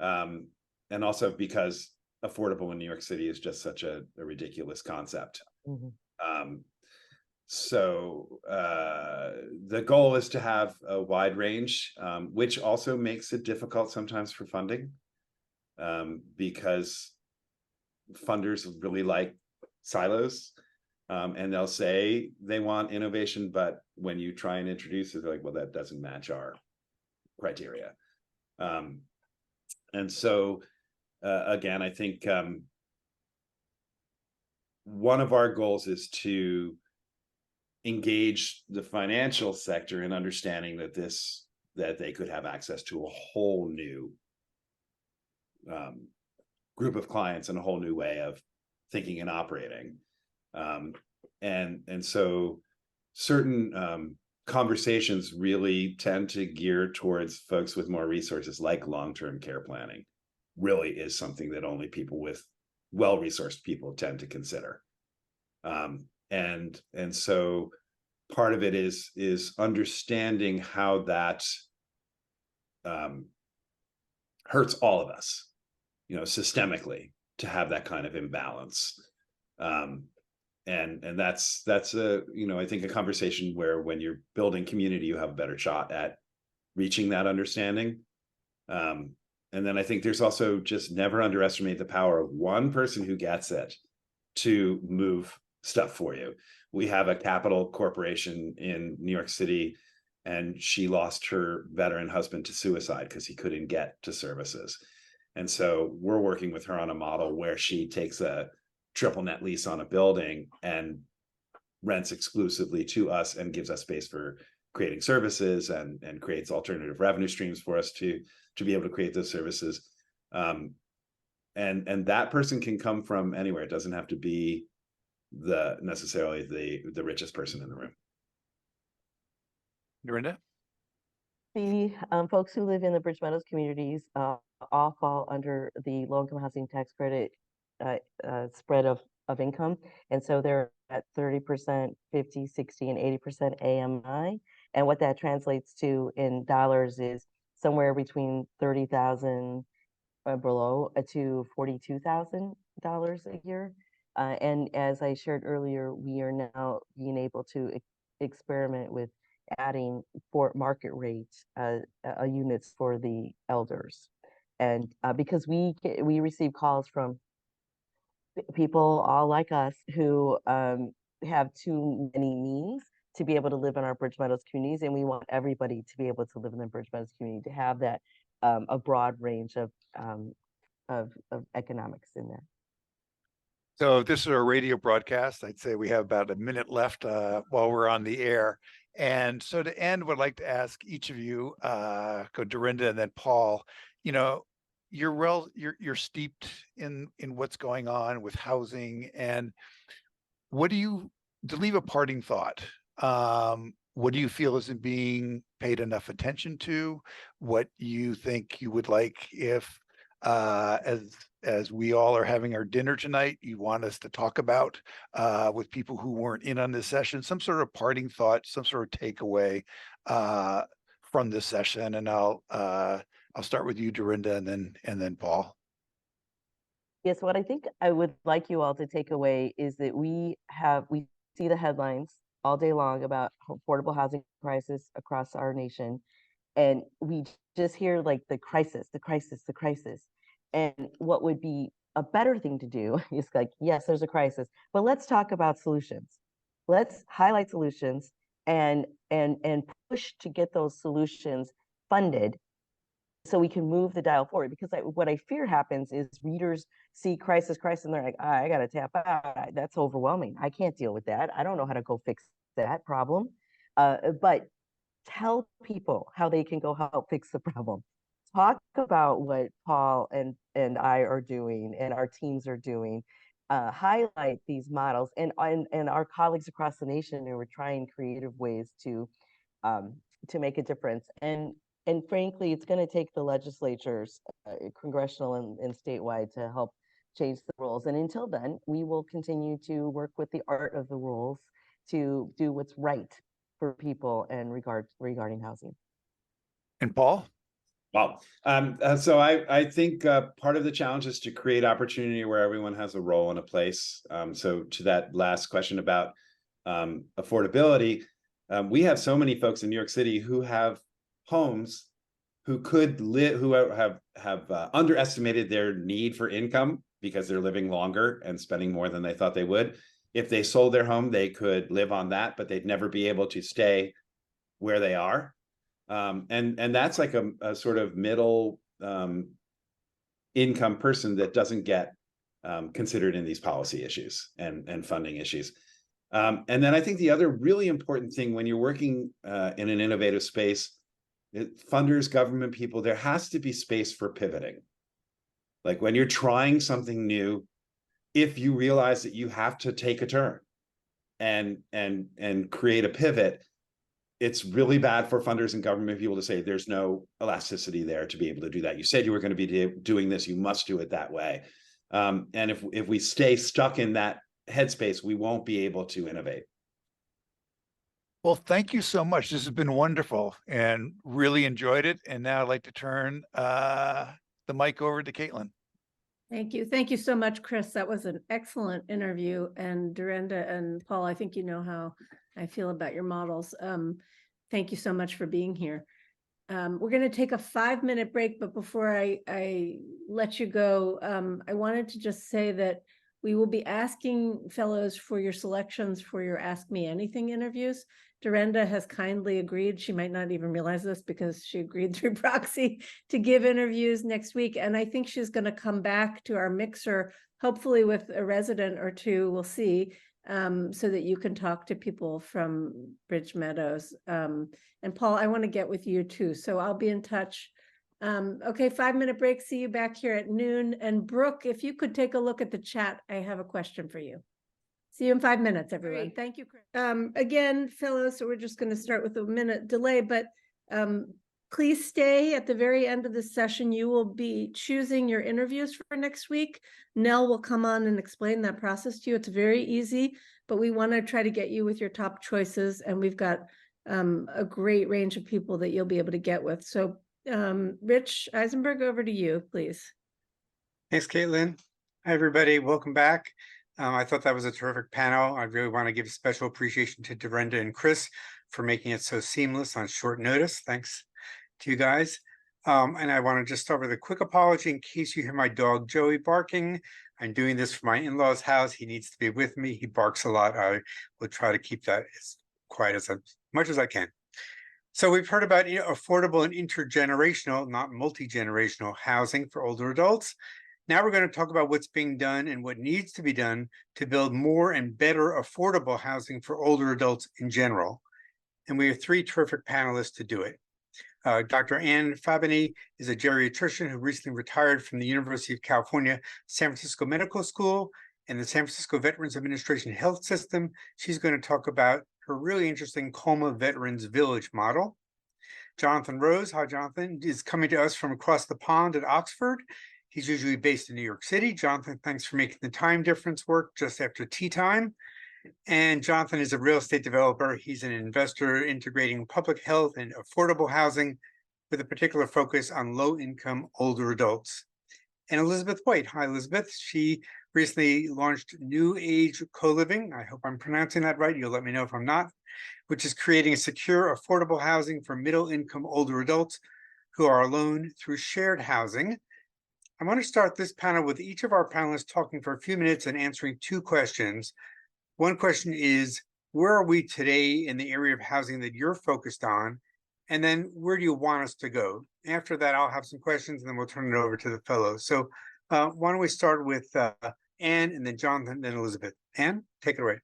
And also because affordable in New York City is just such a ridiculous concept. Mm-hmm. So the goal is to have a wide range, which also makes it difficult sometimes for funding, because funders really like silos, and they'll say they want innovation, but when you try and introduce it, they're like, well, that doesn't match our criteria. And so, again, I think one of our goals is to engage the financial sector in understanding that they could have access to a whole new group of clients and a whole new way of thinking and operating. And so certain conversations really tend to gear towards folks with more resources, like long-term care planning really is something that only people with well-resourced people tend to consider. And so part of it is understanding how that hurts all of us, systemically, to have that kind of imbalance. And that's a, you know, I think a conversation where when you're building community, you have a better shot at reaching that understanding. And then I think there's also just never underestimate the power of one person who gets it to move stuff for you. We have a capital corporation in New York City, and she lost her veteran husband to suicide because he couldn't get to services. And so we're working with her on a model where she takes a triple net lease on a building and rents exclusively to us and gives us space for creating services and creates alternative revenue streams for us to be able to create those services. And that person can come from anywhere. It doesn't have to be necessarily the richest person in the room. Dorinda? The folks who live in the Bridge Meadows communities all fall under the low-income housing tax credit spread of income. And so they're at 30%, 50, 60, and 80% AMI. And what that translates to in dollars is somewhere between $30,000 below to $42,000 a year. And as I shared earlier, we are now being able to experiment with adding for market rate units for the elders. And because we receive calls from people all like us who have too many means to be able to live in our Bridge Meadows communities, and we want everybody to be able to live in the Bridge Meadows community, to have that a broad range of economics in there. So if this is a radio broadcast, I'd say we have about a minute left while we're on the air. And so to end, would like to ask each of you, go Dorinda and then Paul, you know, you're steeped in what's going on with housing, and what do you, to leave a parting thought, what do you feel isn't being paid enough attention to? What you think you would like if, as we all are having our dinner tonight, you want us to talk about with people who weren't in on this session, some sort of parting thought, some sort of takeaway from this session. And I'll start with you, Dorinda, and then Paul. Yes, what I think I would like you all to take away is that we see the headlines all day long about affordable housing crisis across our nation. And we just hear like the crisis. And what would be a better thing to do is like, yes, there's a crisis, but let's talk about solutions. Let's highlight solutions and push to get those solutions funded so we can move the dial forward. Because what I fear happens is readers see crisis, and they're like, I got to tap out. That's overwhelming. I can't deal with that. I don't know how to go fix that problem. But tell people how they can go help fix the problem. Talk about what Paul and I are doing and our teams are doing. Highlight these models and our colleagues across the nation who are trying creative ways to make a difference. And frankly, it's going to take the legislatures, congressional and statewide, to help change the rules. And until then, we will continue to work with the art of the rules to do what's right for people and regarding housing. And Paul? Well, so I think part of the challenge is to create opportunity where everyone has a role and a place. So to that last question about affordability, we have so many folks in New York City who have homes who could live, who have underestimated their need for income because they're living longer and spending more than they thought they would. If they sold their home, they could live on that, but they'd never be able to stay where they are. And that's like a sort of middle income person that doesn't get considered in these policy issues and funding issues. And then I think the other really important thing when you're working in an innovative space, funders, government people, there has to be space for pivoting. Like when you're trying something new, if you realize that you have to take a turn and create a pivot, it's really bad for funders and government people to say there's no elasticity there to be able to do that. You said you were going to be doing this, you must do it that way. And if we stay stuck in that headspace, we won't be able to innovate. Well, thank you so much. This has been wonderful and really enjoyed it. And now I'd like to turn the mic over to Caitlin. Thank you. Thank you so much, Chris. That was an excellent interview. And Dorinda and Paul, I think you know how I feel about your models. Thank you so much for being here. We're going to take a 5-minute break, but before I let you go, I wanted to just say that we will be asking fellows for your selections for your Ask Me Anything interviews. Dorinda has kindly agreed. She might not even realize this because she agreed through proxy to give interviews next week. And I think she's going to come back to our mixer, hopefully with a resident or two, we'll see, so that you can talk to people from Bridge Meadows. And Paul, I want to get with you too. So I'll be in touch. Okay, 5-minute break. See you back here at noon. And Brooke, if you could take a look at the chat, I have a question for you. See you in 5 minutes, everyone. Great. Thank you, Chris. Again, fellows, so we're just going to start with a minute delay, but please stay at the very end of the session. You will be choosing your interviews for next week. Nell will come on and explain that process to you. It's very easy, but we want to try to get you with your top choices. And we've got a great range of people that you'll be able to get with. So Rich Eisenberg, over to you, please. Thanks, Caitlin. Hi, everybody. Welcome back. I thought that was a terrific panel. I really want to give special appreciation to Dorinda and Chris for making it so seamless on short notice. Thanks to you guys. And I want to just start with a quick apology in case you hear my dog Joey barking. I'm doing this for my in-laws' house. He needs to be with me. He barks a lot. I will try to keep that as quiet as much as I can. So we've heard about affordable and intergenerational, not multi-generational housing for older adults. Now we're going to talk about what's being done and what needs to be done to build more and better affordable housing for older adults in general. And we have 3 terrific panelists to do it. Dr. Anne Fabini is a geriatrician who recently retired from the University of California, San Francisco Medical School and the San Francisco Veterans Administration Health System. She's going to talk about her really interesting Colma Veterans Village model. Jonathan Rose, hi Jonathan, is coming to us from across the pond at Oxford. He's usually based in New York City. Jonathan, thanks for making the time difference work just after tea time. And Jonathan is a real estate developer. He's an investor integrating public health and affordable housing with a particular focus on low-income older adults. And Elizabeth White, hi Elizabeth. She recently launched New Age Co-Living. I hope I'm pronouncing that right. You'll let me know if I'm not, which is creating a secure, affordable housing for middle-income older adults who are alone through shared housing. I want to start this panel with each of our panelists talking for a few minutes and answering 2 questions. One question is, where are we today in the area of housing that you're focused on? And then where do you want us to go? After that, I'll have some questions and then we'll turn it over to the fellows. So why don't we start with Anne and then Jonathan, then Elizabeth. Anne, take it away.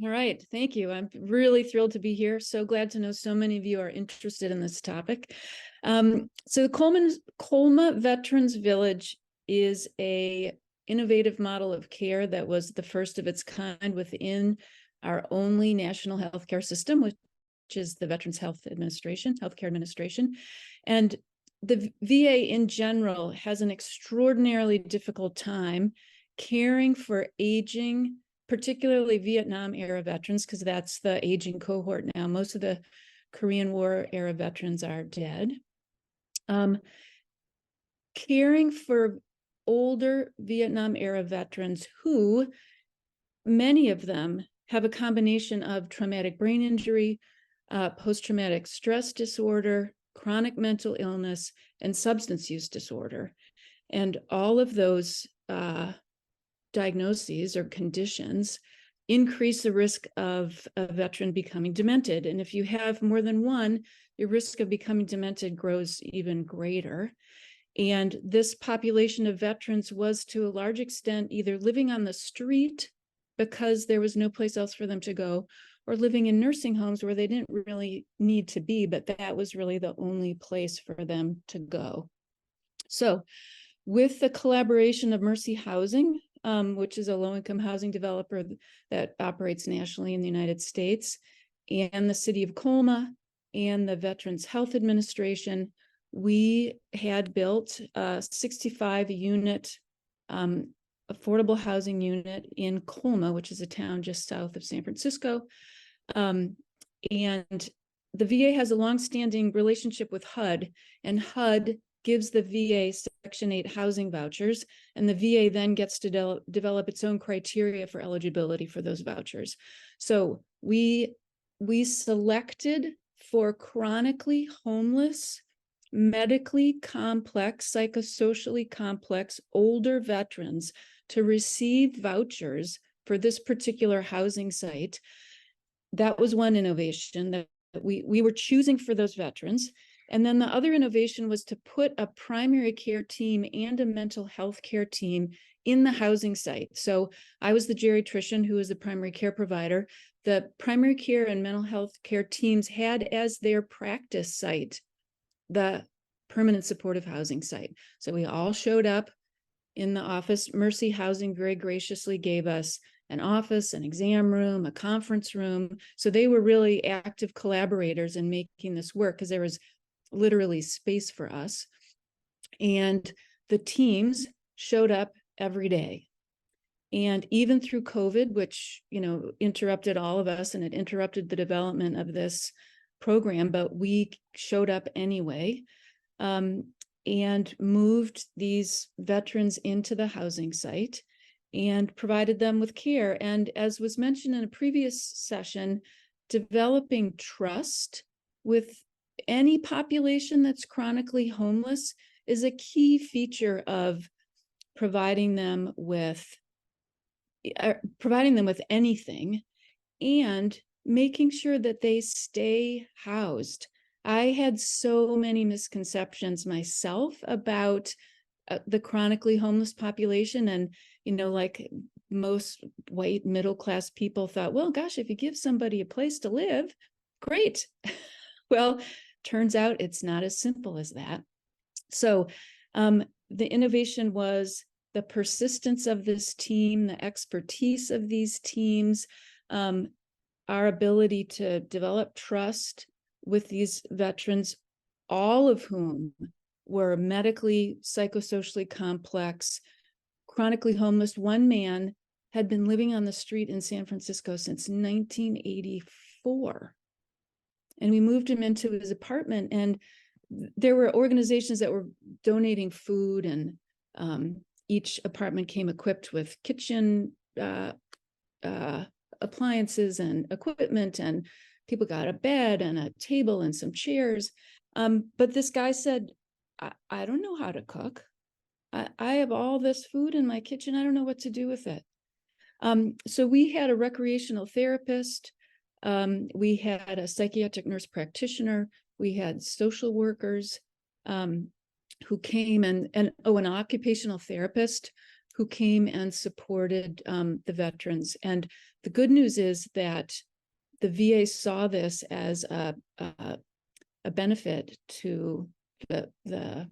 All right, thank you. I'm really thrilled to be here. So glad to know so many of you are interested in this topic. So the Colma Veterans Village is a innovative model of care that was the first of its kind within our only national healthcare system, which is the Veterans Healthcare Administration. And the VA in general has an extraordinarily difficult time caring for aging, particularly Vietnam era veterans, because that's the aging cohort now. Most of the Korean War era veterans are dead. Caring for older Vietnam era veterans who, many of them, have a combination of traumatic brain injury, post-traumatic stress disorder, chronic mental illness, and substance use disorder. And all of those diagnoses or conditions increase the risk of a veteran becoming demented. And if you have more than one, your risk of becoming demented grows even greater. And this population of veterans was to a large extent either living on the street because there was no place else for them to go, or living in nursing homes where they didn't really need to be, but that was really the only place for them to go. So with the collaboration of Mercy Housing, which is a low-income housing developer that operates nationally in the United States, and the city of Colma and the Veterans Health Administration, we had built a 65-unit affordable housing unit in Colma, which is a town just south of San Francisco. And the VA has a longstanding relationship with HUD, and HUD gives the VA Section 8 housing vouchers, and the VA then gets to develop its own criteria for eligibility for those vouchers. So we selected for chronically homeless, medically complex, psychosocially complex, older veterans to receive vouchers for this particular housing site. That was one innovation that we were choosing for those veterans. And then the other innovation was to put a primary care team and a mental health care team in the housing site. So I was the geriatrician who was the primary care provider. The primary care and mental health care teams had as their practice site the permanent supportive housing site. So we all showed up in the office. Mercy Housing very graciously gave us an office, an exam room, a conference room. So they were really active collaborators in making this work because there was literally space for us. And the teams showed up every day. And even through COVID, which, interrupted all of us and it interrupted the development of this program, but we showed up anyway, and moved these veterans into the housing site and provided them with care. And as was mentioned in a previous session, developing trust with any population that's chronically homeless is a key feature of providing them with anything and making sure that they stay housed. I had so many misconceptions myself about the chronically homeless population. And, like most white middle-class people thought, well, gosh, if you give somebody a place to live, great. Well, turns out it's not as simple as that. So the innovation was the persistence of this team, the expertise of these teams, our ability to develop trust with these veterans, all of whom were medically, psychosocially complex, chronically homeless. One man had been living on the street in San Francisco since 1984. And we moved him into his apartment, and there were organizations that were donating food, and each apartment came equipped with kitchen appliances and equipment, and people got a bed and a table and some chairs. But this guy said, I don't know how to cook. I have all this food in my kitchen. I don't know what to do with it. So we had a recreational therapist. We had a psychiatric nurse practitioner. We had social workers who came and an occupational therapist who came and supported the veterans. And the good news is that the VA saw this as a benefit to the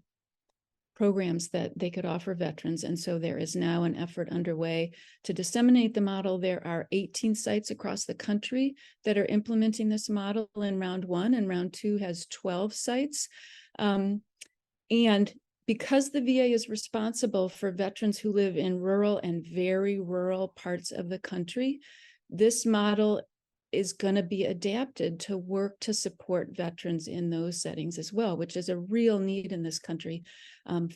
programs that they could offer veterans. And so there is now an effort underway to disseminate the model. There are 18 sites across the country that are implementing this model in round 1, and round 2 has 12 sites. And because the VA is responsible for veterans who live in rural and very rural parts of the country, this model is going to be adapted to work to support veterans in those settings as well, which is a real need in this country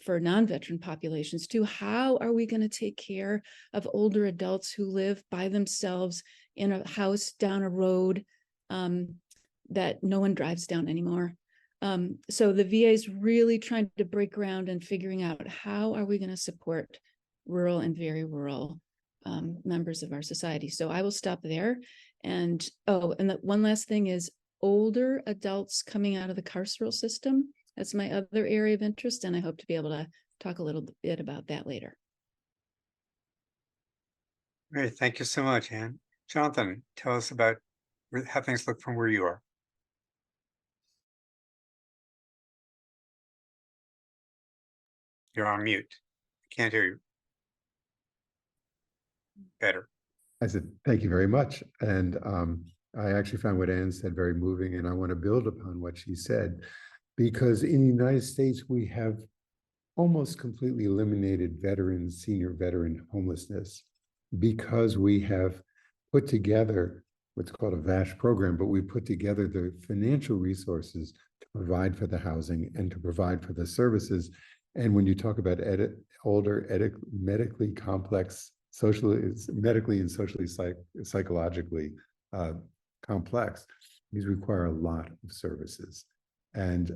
for non-veteran populations too. How are we going to take care of older adults who live by themselves in a house down a road that no one drives down anymore? So the VA is really trying to break ground and figuring out how are we going to support rural and very rural members of our society. So I will stop there. And the one last thing is older adults coming out of the carceral system. That's my other area of interest, and I hope to be able to talk a little bit about that later. Great, thank you so much, Anne. Jonathan, tell us about how things look from where you are. You're on mute. Can't hear you. Better. I said, thank you very much. And I actually found what Anne said very moving, and I want to build upon what she said, because in the United States, we have almost completely eliminated senior veteran homelessness, because we have put together what's called a VASH program, but we put together the financial resources to provide for the housing and to provide for the services. And when you talk about medically complex, medically and socially psychologically complex, these require a lot of services. And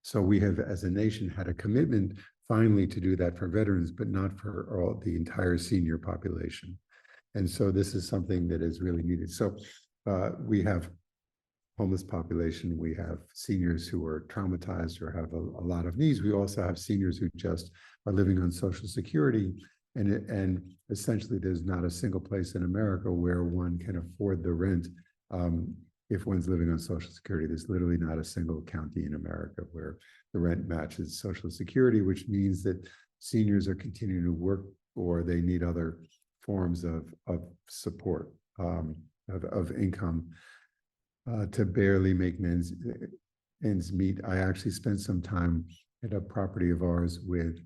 so we have, as a nation, had a commitment finally to do that for veterans, but not for the entire senior population. And so this is something that is really needed. So we have homeless population, we have seniors who are traumatized or have a lot of needs. We also have seniors who just are living on Social Security. And essentially there's not a single place in America where one can afford the rent if one's living on Social Security. There's literally not a single county in America where the rent matches Social Security, which means that seniors are continuing to work or they need other forms of support, of income to barely make ends meet. I actually spent some time at a property of ours with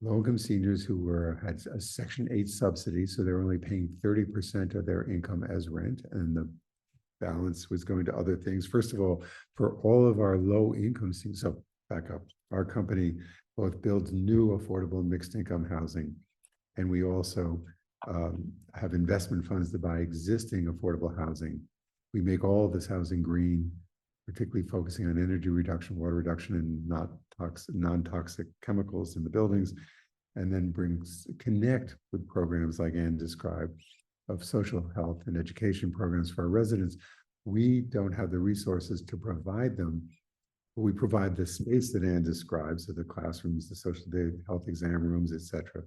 low-income seniors who had a Section 8 subsidy, so they're only paying 30% of their income as rent, and the balance was going to other things. First of all, for all of our low-income seniors, so back up, our company both builds new affordable mixed-income housing, and we also have investment funds to buy existing affordable housing. We make all of this housing green, particularly focusing on energy reduction, water reduction, and non-toxic chemicals in the buildings, and then connect with programs like Anne described of social health and education programs for our residents. We don't have the resources to provide them, but we provide the space that Anne describes, so the classrooms, the health exam rooms, et cetera,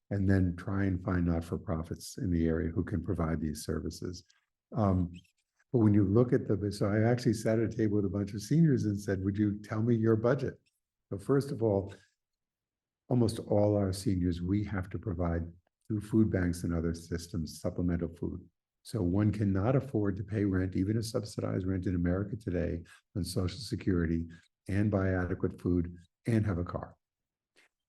and then try and find not-for-profits in the area who can provide these services. But when you look at so I actually sat at a table with a bunch of seniors and said, would you tell me your budget? So first of all, almost all our seniors, we have to provide through food banks and other systems, supplemental food. So one cannot afford to pay rent, even a subsidized rent in America today on Social Security, and buy adequate food and have a car.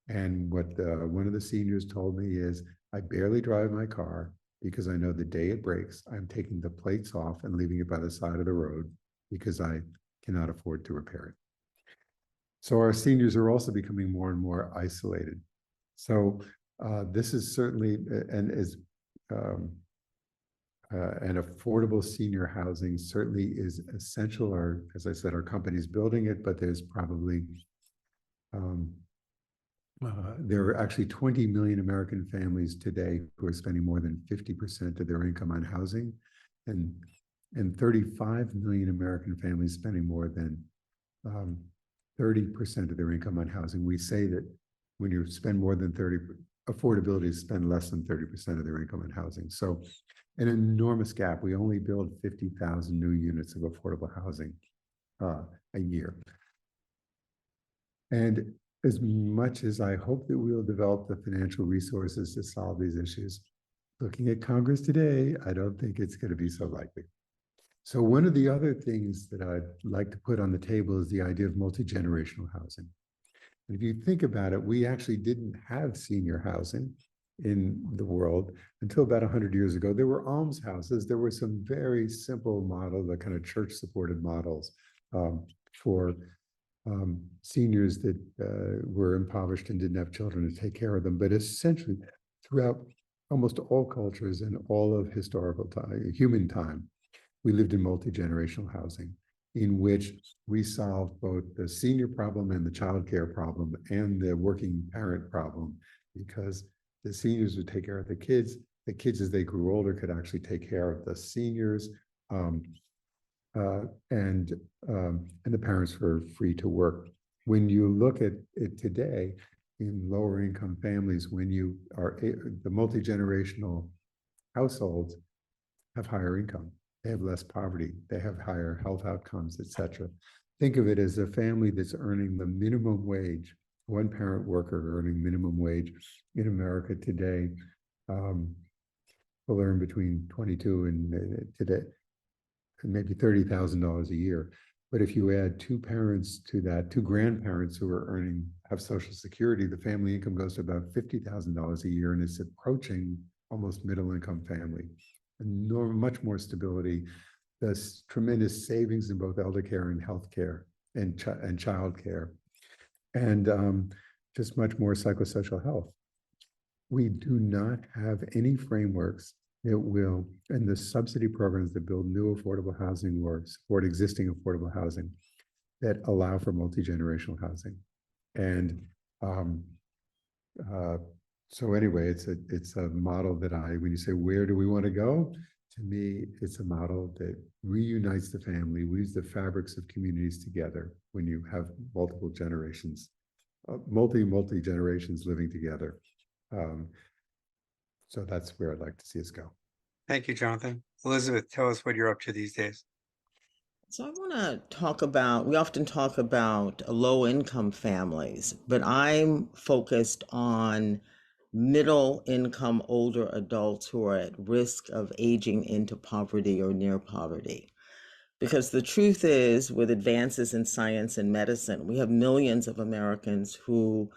And what one of the seniors told me is, I barely drive my car because I know the day it breaks, I'm taking the plates off and leaving it by the side of the road because I cannot afford to repair it. So our seniors are also becoming more and more isolated. So this is certainly, and affordable senior housing certainly is essential. As I said, our company's building it, but there's probably, there are actually 20 million American families today who are spending more than 50% of their income on housing, and 35 million American families spending more than 30% of their income on housing. We say that when you spend more than 30, affordability is spend less than 30% of their income on housing. So an enormous gap. We only build 50,000 new units of affordable housing a year. And as much as I hope that we'll develop the financial resources to solve these issues, looking at Congress today, I don't think it's going to be so likely. So one of the other things that I'd like to put on the table is the idea of multi-generational housing. And if you think about it, we actually didn't have senior housing in the world until about 100 years ago. There were almshouses. There were some very simple models, the kind of church-supported models for seniors that were impoverished and didn't have children to take care of them. But essentially, throughout almost all cultures and all of historical time, human time, we lived in multi-generational housing, in which we solved both the senior problem and the child care problem and the working parent problem, because the seniors would take care of the kids as they grew older could actually take care of the seniors, and the parents were free to work. When you look at it today in lower income families, when you are the multi-generational households have higher income, they have less poverty, they have higher health outcomes, etc. Think of it as a family that's earning the minimum wage, one parent worker earning minimum wage in America today will earn between 22 and today, maybe $30,000 a year. But if you add two parents to that, two grandparents who are have Social Security, the family income goes to about $50,000 a year, and it's approaching almost middle income family. And much more stability. tremendous savings in both elder care and healthcare and child care, and just much more psychosocial health. We do not have any frameworks that will, and the subsidy programs that build new affordable housing or support existing affordable housing that allow for multi-generational housing. And so anyway, it's a model that when you say, where do we want to go? To me, it's a model that reunites the family, weaves the fabrics of communities together when you have multiple generations, multi generations living together. So that's where I'd like to see us go. Thank you, Jonathan. Elizabeth, tell us what you're up to these days. So I want to talk about, we often talk about low-income families, but I'm focused on middle-income older adults who are at risk of aging into poverty or near poverty. Because the truth is, with advances in science and medicine, we have millions of Americans who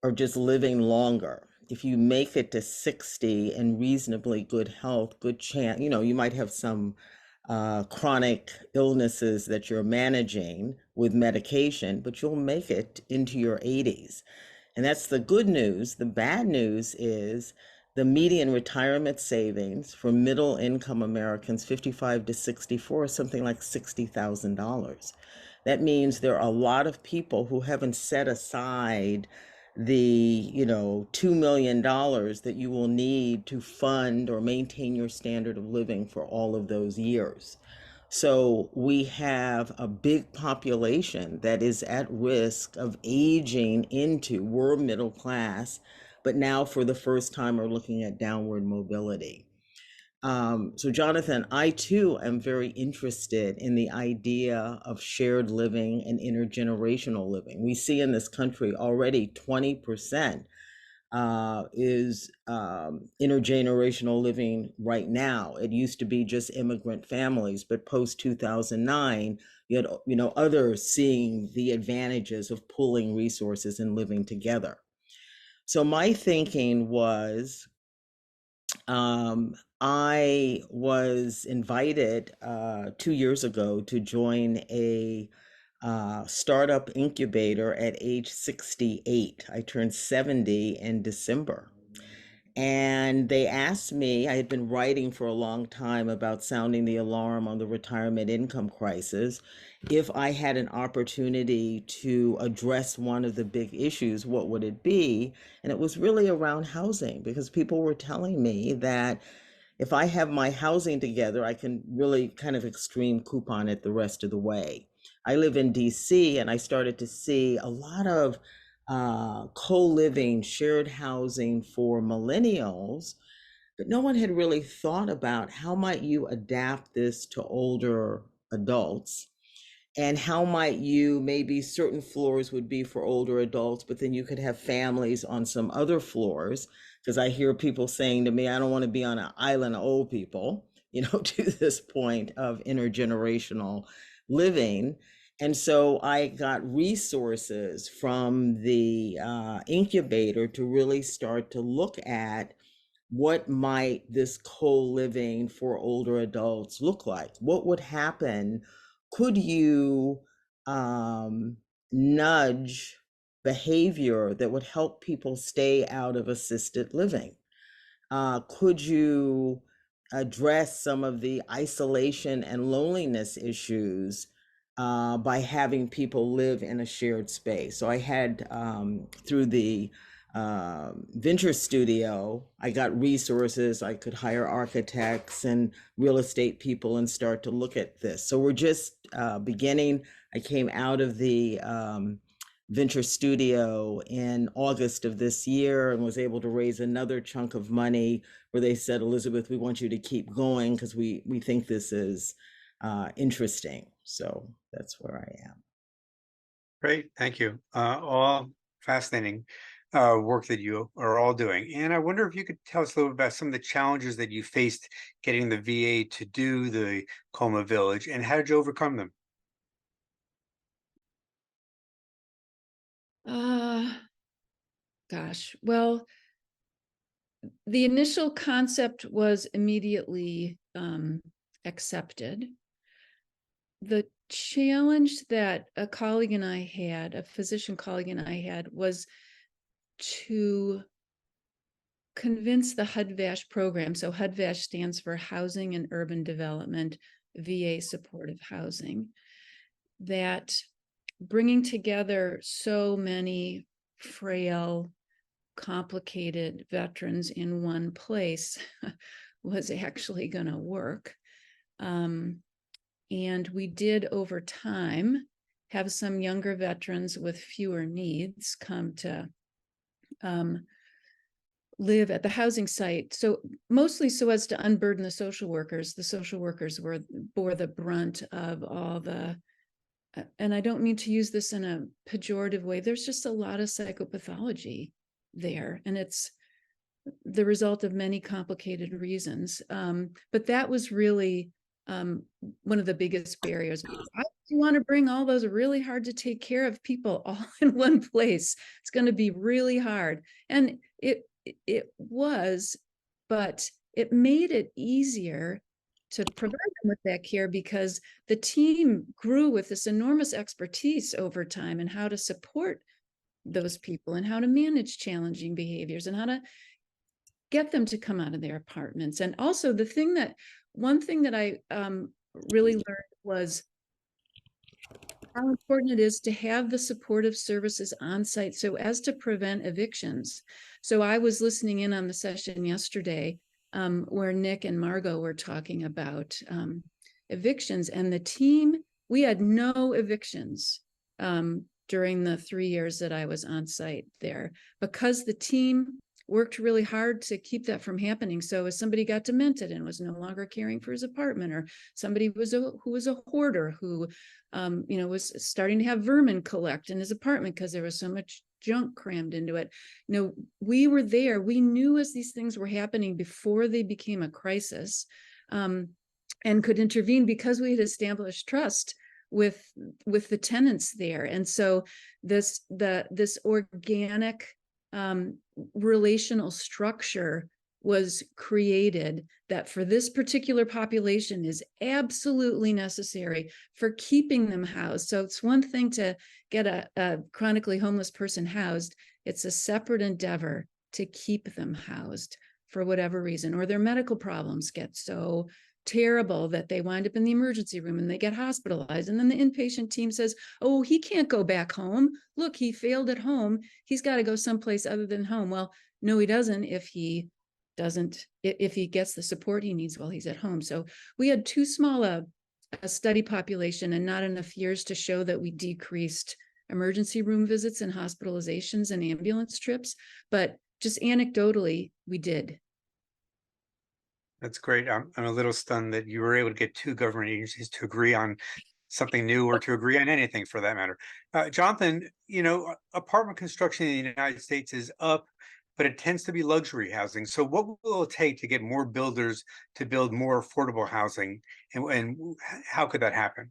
are just living longer. If you make it to 60 in reasonably good health, good chance, you might have some chronic illnesses that you're managing with medication, but you'll make it into your 80s. And that's the good news. The bad news is the median retirement savings for middle income Americans 55 to 64 is something like $60,000. That means there are a lot of people who haven't set aside the $2 million that you will need to fund or maintain your standard of living for all of those years. So we have a big population that is at risk of aging into, we're middle class, but now for the first time are looking at downward mobility. So Jonathan, I too am very interested in the idea of shared living and intergenerational living. We see in this country already 20% is intergenerational living right now. It used to be just immigrant families, but post 2009, you had others seeing the advantages of pooling resources and living together. So my thinking was, I was invited 2 years ago to join a startup incubator at age 68. I turned 70 in December. And they asked me, I had been writing for a long time about sounding the alarm on the retirement income crisis. If I had an opportunity to address one of the big issues, what would it be? And it was really around housing, because people were telling me that if I have my housing together, I can really kind of extreme coupon it the rest of the way. I live in DC, and I started to see a lot of co-living, shared housing for millennials, but no one had really thought about how might you adapt this to older adults, and how might you, maybe certain floors would be for older adults, but then you could have families on some other floors. Because I hear people saying to me, I don't want to be on an island of old people, to this point of intergenerational living. And so I got resources from the incubator to really start to look at what might this co-living for older adults look like? What would happen? Could you nudge behavior that would help people stay out of assisted living? Could you address some of the isolation and loneliness issues by having people live in a shared space? So I had, through the venture studio, I got resources. I could hire architects and real estate people and start to look at this. So we're just beginning. I came out of the venture studio in August of this year and was able to raise another chunk of money where they said, Elizabeth, we want you to keep going because we think this is interesting. So that's where I am. Great, thank you. All fascinating work that you are all doing. And I wonder if you could tell us a little bit about some of the challenges that you faced getting the VA to do the Coma Village, and how did you overcome them? Gosh, well, the initial concept was immediately accepted. The challenge that a colleague and I had, a physician colleague and I had, was to convince the HUD-VASH program. So HUD-VASH stands for Housing and Urban Development, VA Supportive Housing, that bringing together so many frail, complicated veterans in one place was actually going to work. And we did, over time, have some younger veterans with fewer needs come to live at the housing site. So mostly so as to unburden the social workers. The social workers bore the brunt of all the, and I don't mean to use this in a pejorative way, there's just a lot of psychopathology there, and it's the result of many complicated reasons. But that was really one of the biggest barriers. You want to bring all those really hard to take care of people all in one place. It's going to be really hard. And it was, but it made it easier to provide them with that care because the team grew with this enormous expertise over time in how to support those people and how to manage challenging behaviors and how to get them to come out of their apartments. And also one thing that I really learned was how important it is to have the supportive services on site so as to prevent evictions. So I was listening in on the session yesterday where Nick and Margot were talking about evictions, and the team, we had no evictions during the 3 years that I was on site there because the team worked really hard to keep that from happening. So if somebody got demented and was no longer caring for his apartment, or somebody who was a hoarder who was starting to have vermin collect in his apartment because there was so much junk crammed into it, we were there. We knew as these things were happening before they became a crisis, and could intervene because we had established trust with the tenants there. And so this organic relational structure was created that for this particular population is absolutely necessary for keeping them housed. So it's one thing to get a chronically homeless person housed. It's a separate endeavor to keep them housed for whatever reason, or their medical problems get so terrible that they wind up in the emergency room and they get hospitalized. And then the inpatient team says, oh, he can't go back home. Look, he failed at home. He's got to go someplace other than home. Well, no, he doesn't if he gets the support he needs while he's at home. So we had too small a study population and not enough years to show that we decreased emergency room visits and hospitalizations and ambulance trips. But just anecdotally, we did. That's great. I'm a little stunned that you were able to get two government agencies to agree on something new, or to agree on anything for that matter. Jonathan, apartment construction in the United States is up, but it tends to be luxury housing. So what will it take to get more builders to build more affordable housing? And how could that happen?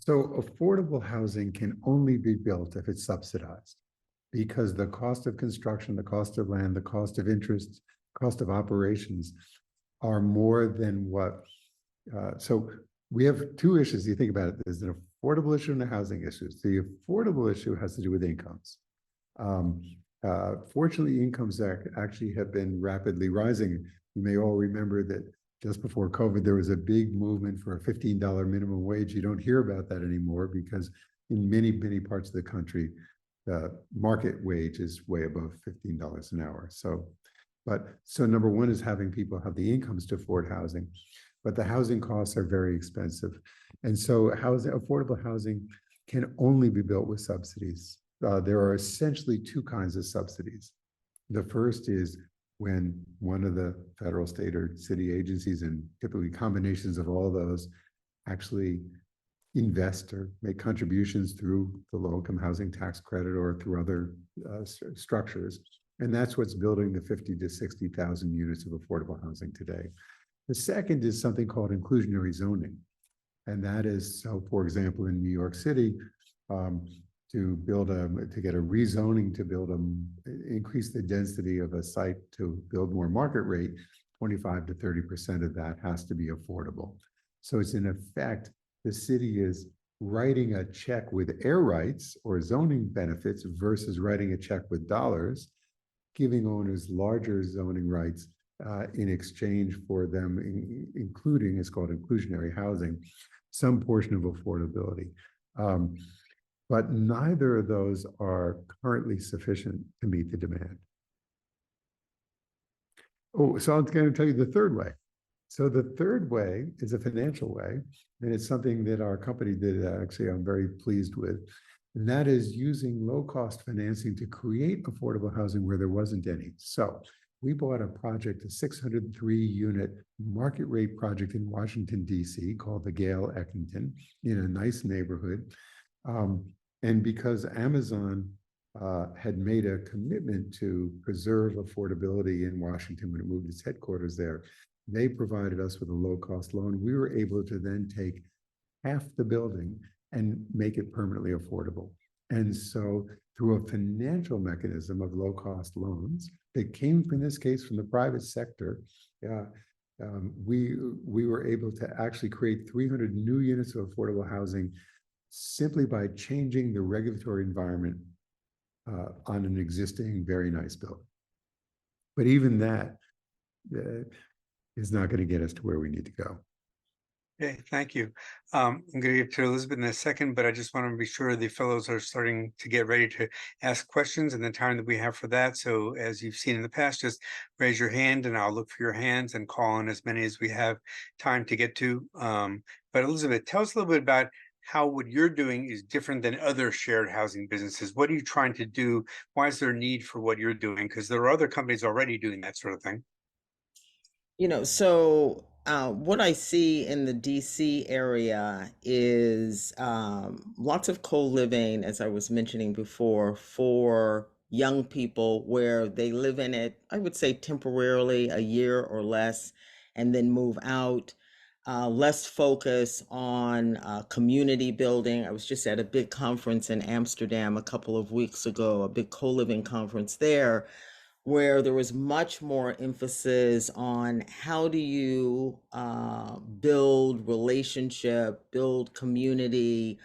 So affordable housing can only be built if it's subsidized, because the cost of construction, the cost of land, the cost of interest, cost of operations are more than what. So we have two issues. You think about it, there's an affordable issue and a housing issue. So the affordable issue has to do with incomes. Fortunately, incomes actually have been rapidly rising. You may all remember that just before COVID, there was a big movement for a $15 minimum wage. You don't hear about that anymore because in many, many parts of the country, the market wage is way above $15 an hour. So number one is having people have the incomes to afford housing, but the housing costs are very expensive. And so affordable housing can only be built with subsidies. There are essentially two kinds of subsidies. The first is when one of the federal, state, or city agencies, and typically combinations of all those, actually invest or make contributions through the low-income housing tax credit or through other structures. And that's what's building the 50 to 60,000 units of affordable housing today. The second is something called inclusionary zoning. And that is, so for example, in New York City, to get a rezoning to increase the density of a site to build more market rate, 25 to 30% of that has to be affordable. So it's in effect, the city is writing a check with air rights or zoning benefits versus writing a check with dollars, giving owners larger zoning rights in exchange for them, including, it's called inclusionary housing, some portion of affordability. But neither of those are currently sufficient to meet the demand. Oh, so I'm going to tell you the third way. So the third way is a financial way, and it's something that our company did, actually, I'm very pleased with. And that is using low-cost financing to create affordable housing where there wasn't any. So we bought a project, a 603-unit market rate project in Washington, D.C., called the Gale Eckington, in a nice neighborhood. And because Amazon had made a commitment to preserve affordability in Washington when it moved its headquarters there, they provided us with a low-cost loan. We were able to then take half the building and make it permanently affordable. And so through a financial mechanism of low-cost loans that came, in this case, from the private sector, we were able to actually create 300 new units of affordable housing simply by changing the regulatory environment on an existing very nice building. But even that is not going to get us to where we need to go. Okay, thank you. I'm going to give to Elizabeth in a second, but I just want to be sure the fellows are starting to get ready to ask questions in the time that we have for that. So as you've seen in the past, just raise your hand and I'll look for your hands and call on as many as we have time to get to. But Elizabeth, tell us a little bit about how what you're doing is different than other shared housing businesses. What are you trying to do? Why is there a need for what you're doing? Because there are other companies already doing that sort of thing. So what I see in the DC area is lots of co-living, as I was mentioning before, for young people where they live in it, I would say temporarily, a year or less, and then move out. Less focus on community building. I was just at a big conference in Amsterdam a couple of weeks ago, a big co-living conference there, where there was much more emphasis on how do you build relationship, build community,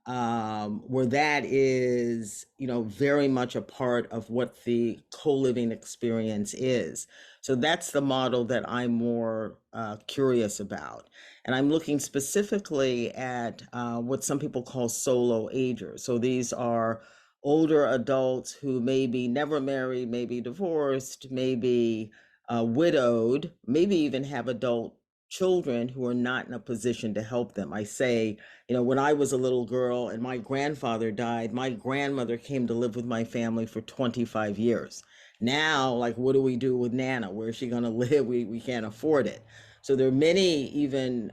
where that is, very much a part of what the co-living experience is. So that's the model that I'm more curious about. And I'm looking specifically at what some people call solo agers. So these are older adults who maybe never married, maybe divorced, maybe widowed, maybe even have adult children who are not in a position to help them. I say, when I was a little girl and my grandfather died, my grandmother came to live with my family for 25 years. Now, like, what do we do with Nana? Where is she going to live? We can't afford it. So there are many even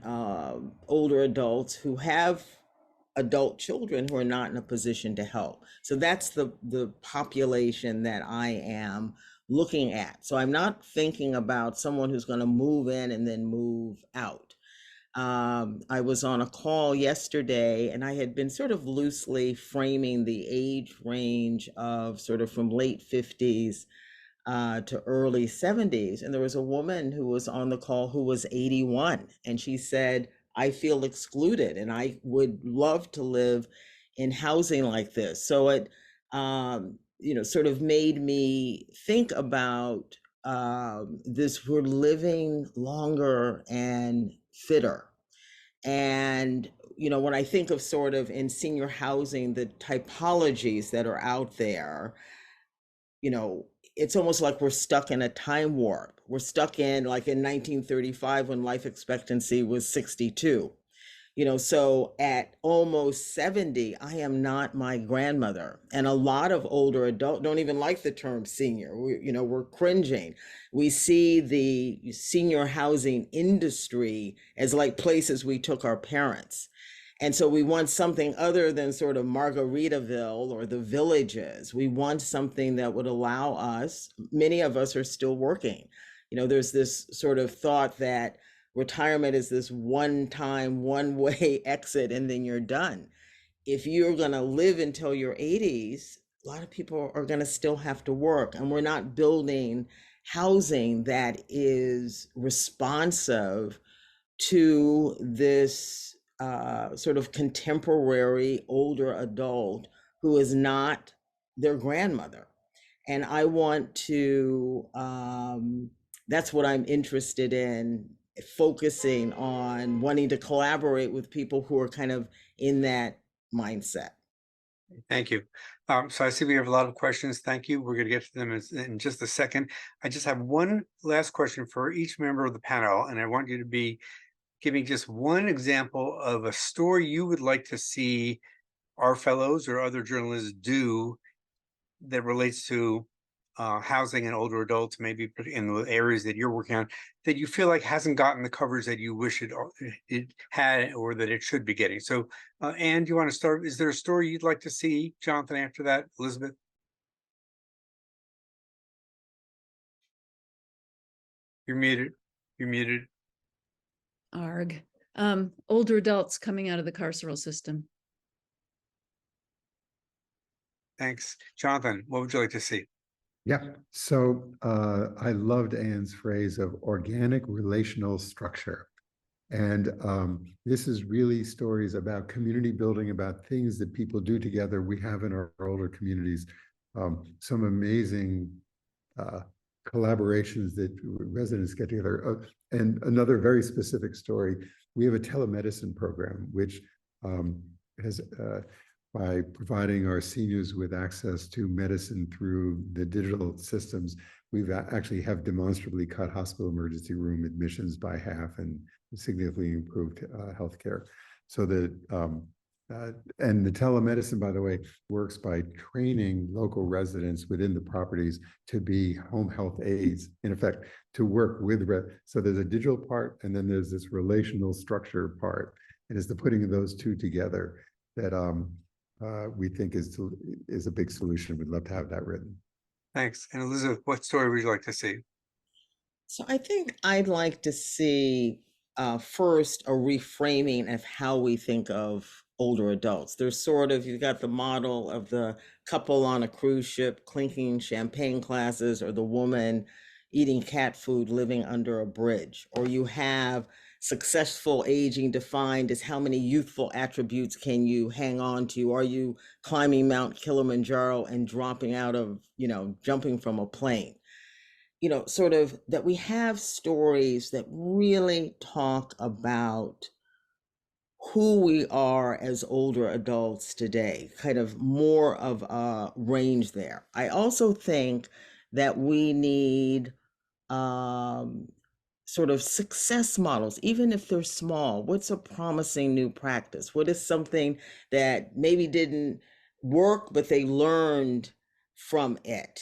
older adults who have adult children who are not in a position to help. So that's the population that I am looking at. So I'm not thinking about someone who's going to move in and then move out. I was on a call yesterday and I had been sort of loosely framing the age range of sort of from late 50s to early 70s. And there was a woman who was on the call who was 81. And she said, I feel excluded and I would love to live in housing like this. So it, sort of made me think about this, we're living longer and fitter. And, when I think of sort of in senior housing, the typologies that are out there, it's almost like we're stuck in a time warp. We're stuck in like in 1935 when life expectancy was 62. So at almost 70, I am not my grandmother. And a lot of older adults don't even like the term senior. We're cringing. We see the senior housing industry as like places we took our parents. And so we want something other than sort of Margaritaville or the Villages. We want something that would allow us, many of us are still working. There's this sort of thought that retirement is this one-time, one-way exit and then you're done. If you're going to live until your 80s, a lot of people are going to still have to work, and we're not building housing that is responsive to this sort of contemporary older adult who is not their grandmother. And I want to, that's what I'm interested in, focusing on, wanting to collaborate with people who are kind of in that mindset. Thank you. So I see we have a lot of questions. Thank you. We're going to get to them in just a second. I just have one last question for each member of the panel, and I want you to be giving just one example of a story you would like to see our fellows or other journalists do that relates to housing and older adults, maybe in the areas that you're working on, that you feel like hasn't gotten the coverage that you wish it had or that it should be getting. So, Anne, do you want to start? Is there a story you'd like to see? Jonathan, after that, Elizabeth? You're muted. You're muted. ARG. Older adults coming out of the carceral system. Thanks. Jonathan, what would you like to see? Yeah, so I loved Anne's phrase of organic relational structure. And this is really stories about community building, about things that people do together. We have in our older communities some amazing collaborations that residents get together. And another very specific story, we have a telemedicine program, which has by providing our seniors with access to medicine through the digital systems, we've actually have demonstrably cut hospital emergency room admissions by half and significantly improved healthcare. So that, and the telemedicine, by the way, works by training local residents within the properties to be home health aides, in effect, to work with, so there's a digital part and then there's this relational structure part. And it's the putting of those two together that we think is a big solution. We'd love to have that written. Thanks. And Elizabeth, what story would you like to see? So I think I'd like to see first a reframing of how we think of older adults. There's sort of, you've got the model of the couple on a cruise ship clinking champagne glasses, or the woman eating cat food living under a bridge, or you have successful aging defined as how many youthful attributes can you hang on to? Are you climbing Mount Kilimanjaro and dropping out of, jumping from a plane? Sort of that we have stories that really talk about who we are as older adults today, kind of more of a range there. I also think that we need sort of success models, even if they're small. What's a promising new practice? What is something that maybe didn't work, but they learned from it?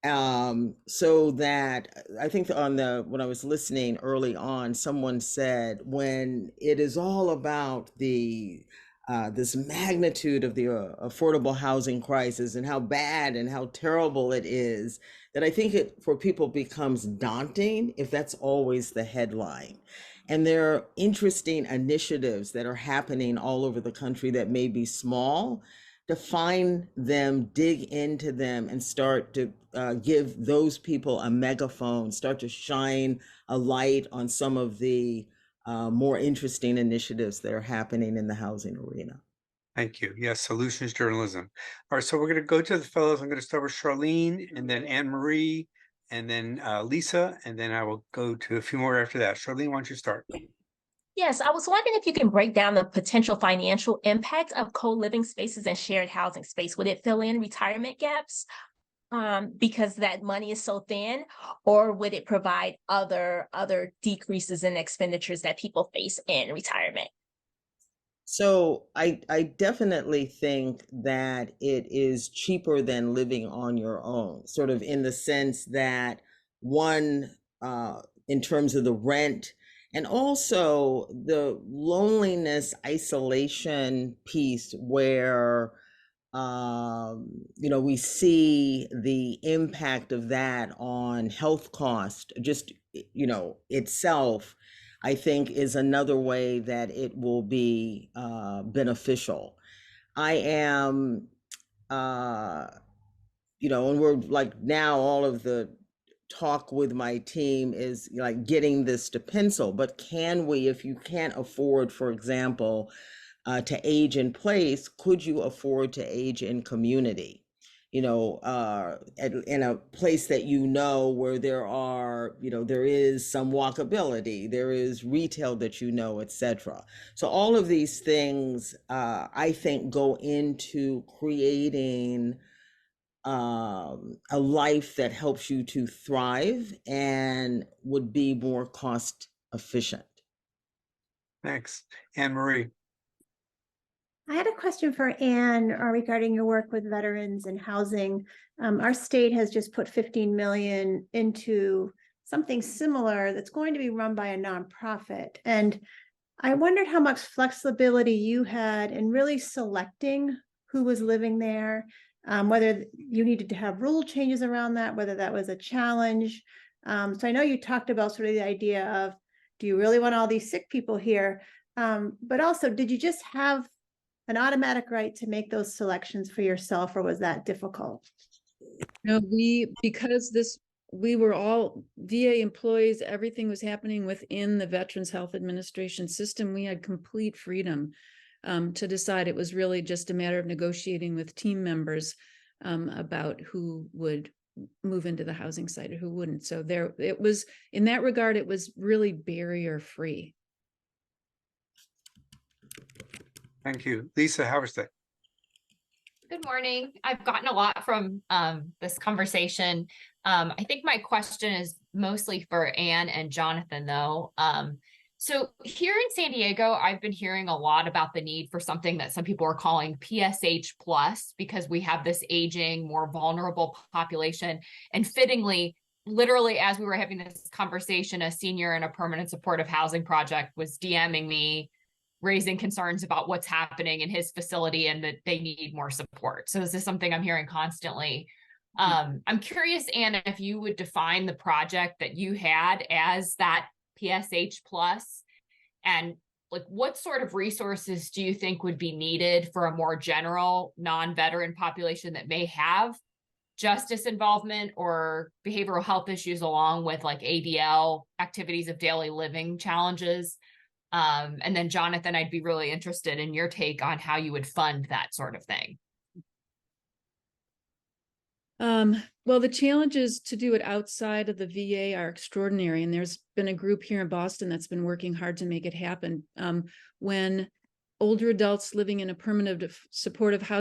So that I think when I was listening early on, someone said, when it is all about this magnitude of the affordable housing crisis and how bad and how terrible it is, that I think it for people becomes daunting if that's always the headline. And there are interesting initiatives that are happening all over the country that may be small, to find them, dig into them, and start to give those people a megaphone, start to shine a light on some of the more interesting initiatives that are happening in the housing arena. Thank you. Yes, solutions journalism. All right, so we're going to go to the fellows. I'm going to start with Charlene, and then Anne Marie, and then Lisa, and then I will go to a few more after that. Charlene, why don't you start? Yes, I was wondering if you can break down the potential financial impact of co-living spaces and shared housing space. Would it fill in retirement gaps because that money is so thin, or would it provide other decreases in expenditures that people face in retirement? So I definitely think that it is cheaper than living on your own, sort of in the sense that one, in terms of the rent, and also the loneliness, isolation piece where, we see the impact of that on health cost, just, itself, I think is another way that it will be beneficial. I am, and we're like now all of the talk with my team is like getting this to pencil, but can we, if you can't afford, for example, to age in place, could you afford to age in community? You know, in a place that you know where there are, you know, there is some walkability, there is retail that you know, etc. So all of these things, I think, go into creating a life that helps you to thrive and would be more cost efficient. Thanks. Anne Marie. I had a question for Anne regarding your work with veterans and housing. Our state has just put 15 million into something similar that's going to be run by a nonprofit. And I wondered how much flexibility you had in really selecting who was living there, whether you needed to have rule changes around that, whether that was a challenge. So I know you talked about sort of the idea of, do you really want all these sick people here? But also, did you just have an automatic right to make those selections for yourself, or was that difficult? No, because we were all VA employees, everything was happening within the Veterans Health Administration system. We had complete freedom to decide. It was really just a matter of negotiating with team members about who would move into the housing site or who wouldn't. So it was, in that regard, it was really barrier free. Thank you. Lisa Haverstein. Good morning. I've gotten a lot from this conversation. I think my question is mostly for Anne and Jonathan, though. So here in San Diego, I've been hearing a lot about the need for something that some people are calling PSH plus, because we have this aging, more vulnerable population. And fittingly, literally, as we were having this conversation, a senior in a permanent supportive housing project was DMing me, raising concerns about what's happening in his facility and that they need more support. So this is something I'm hearing constantly. I'm curious, Anna, if you would define the project that you had as that PSH plus, and like what sort of resources do you think would be needed for a more general non-veteran population that may have justice involvement or behavioral health issues, along with like ADL, activities of daily living challenges? And then Jonathan, I'd be really interested in your take on how you would fund that sort of thing. Well, the challenges to do it outside of the VA are extraordinary. And there's been a group here in Boston that's been working hard to make it happen. When older adults living in a permanent supportive housing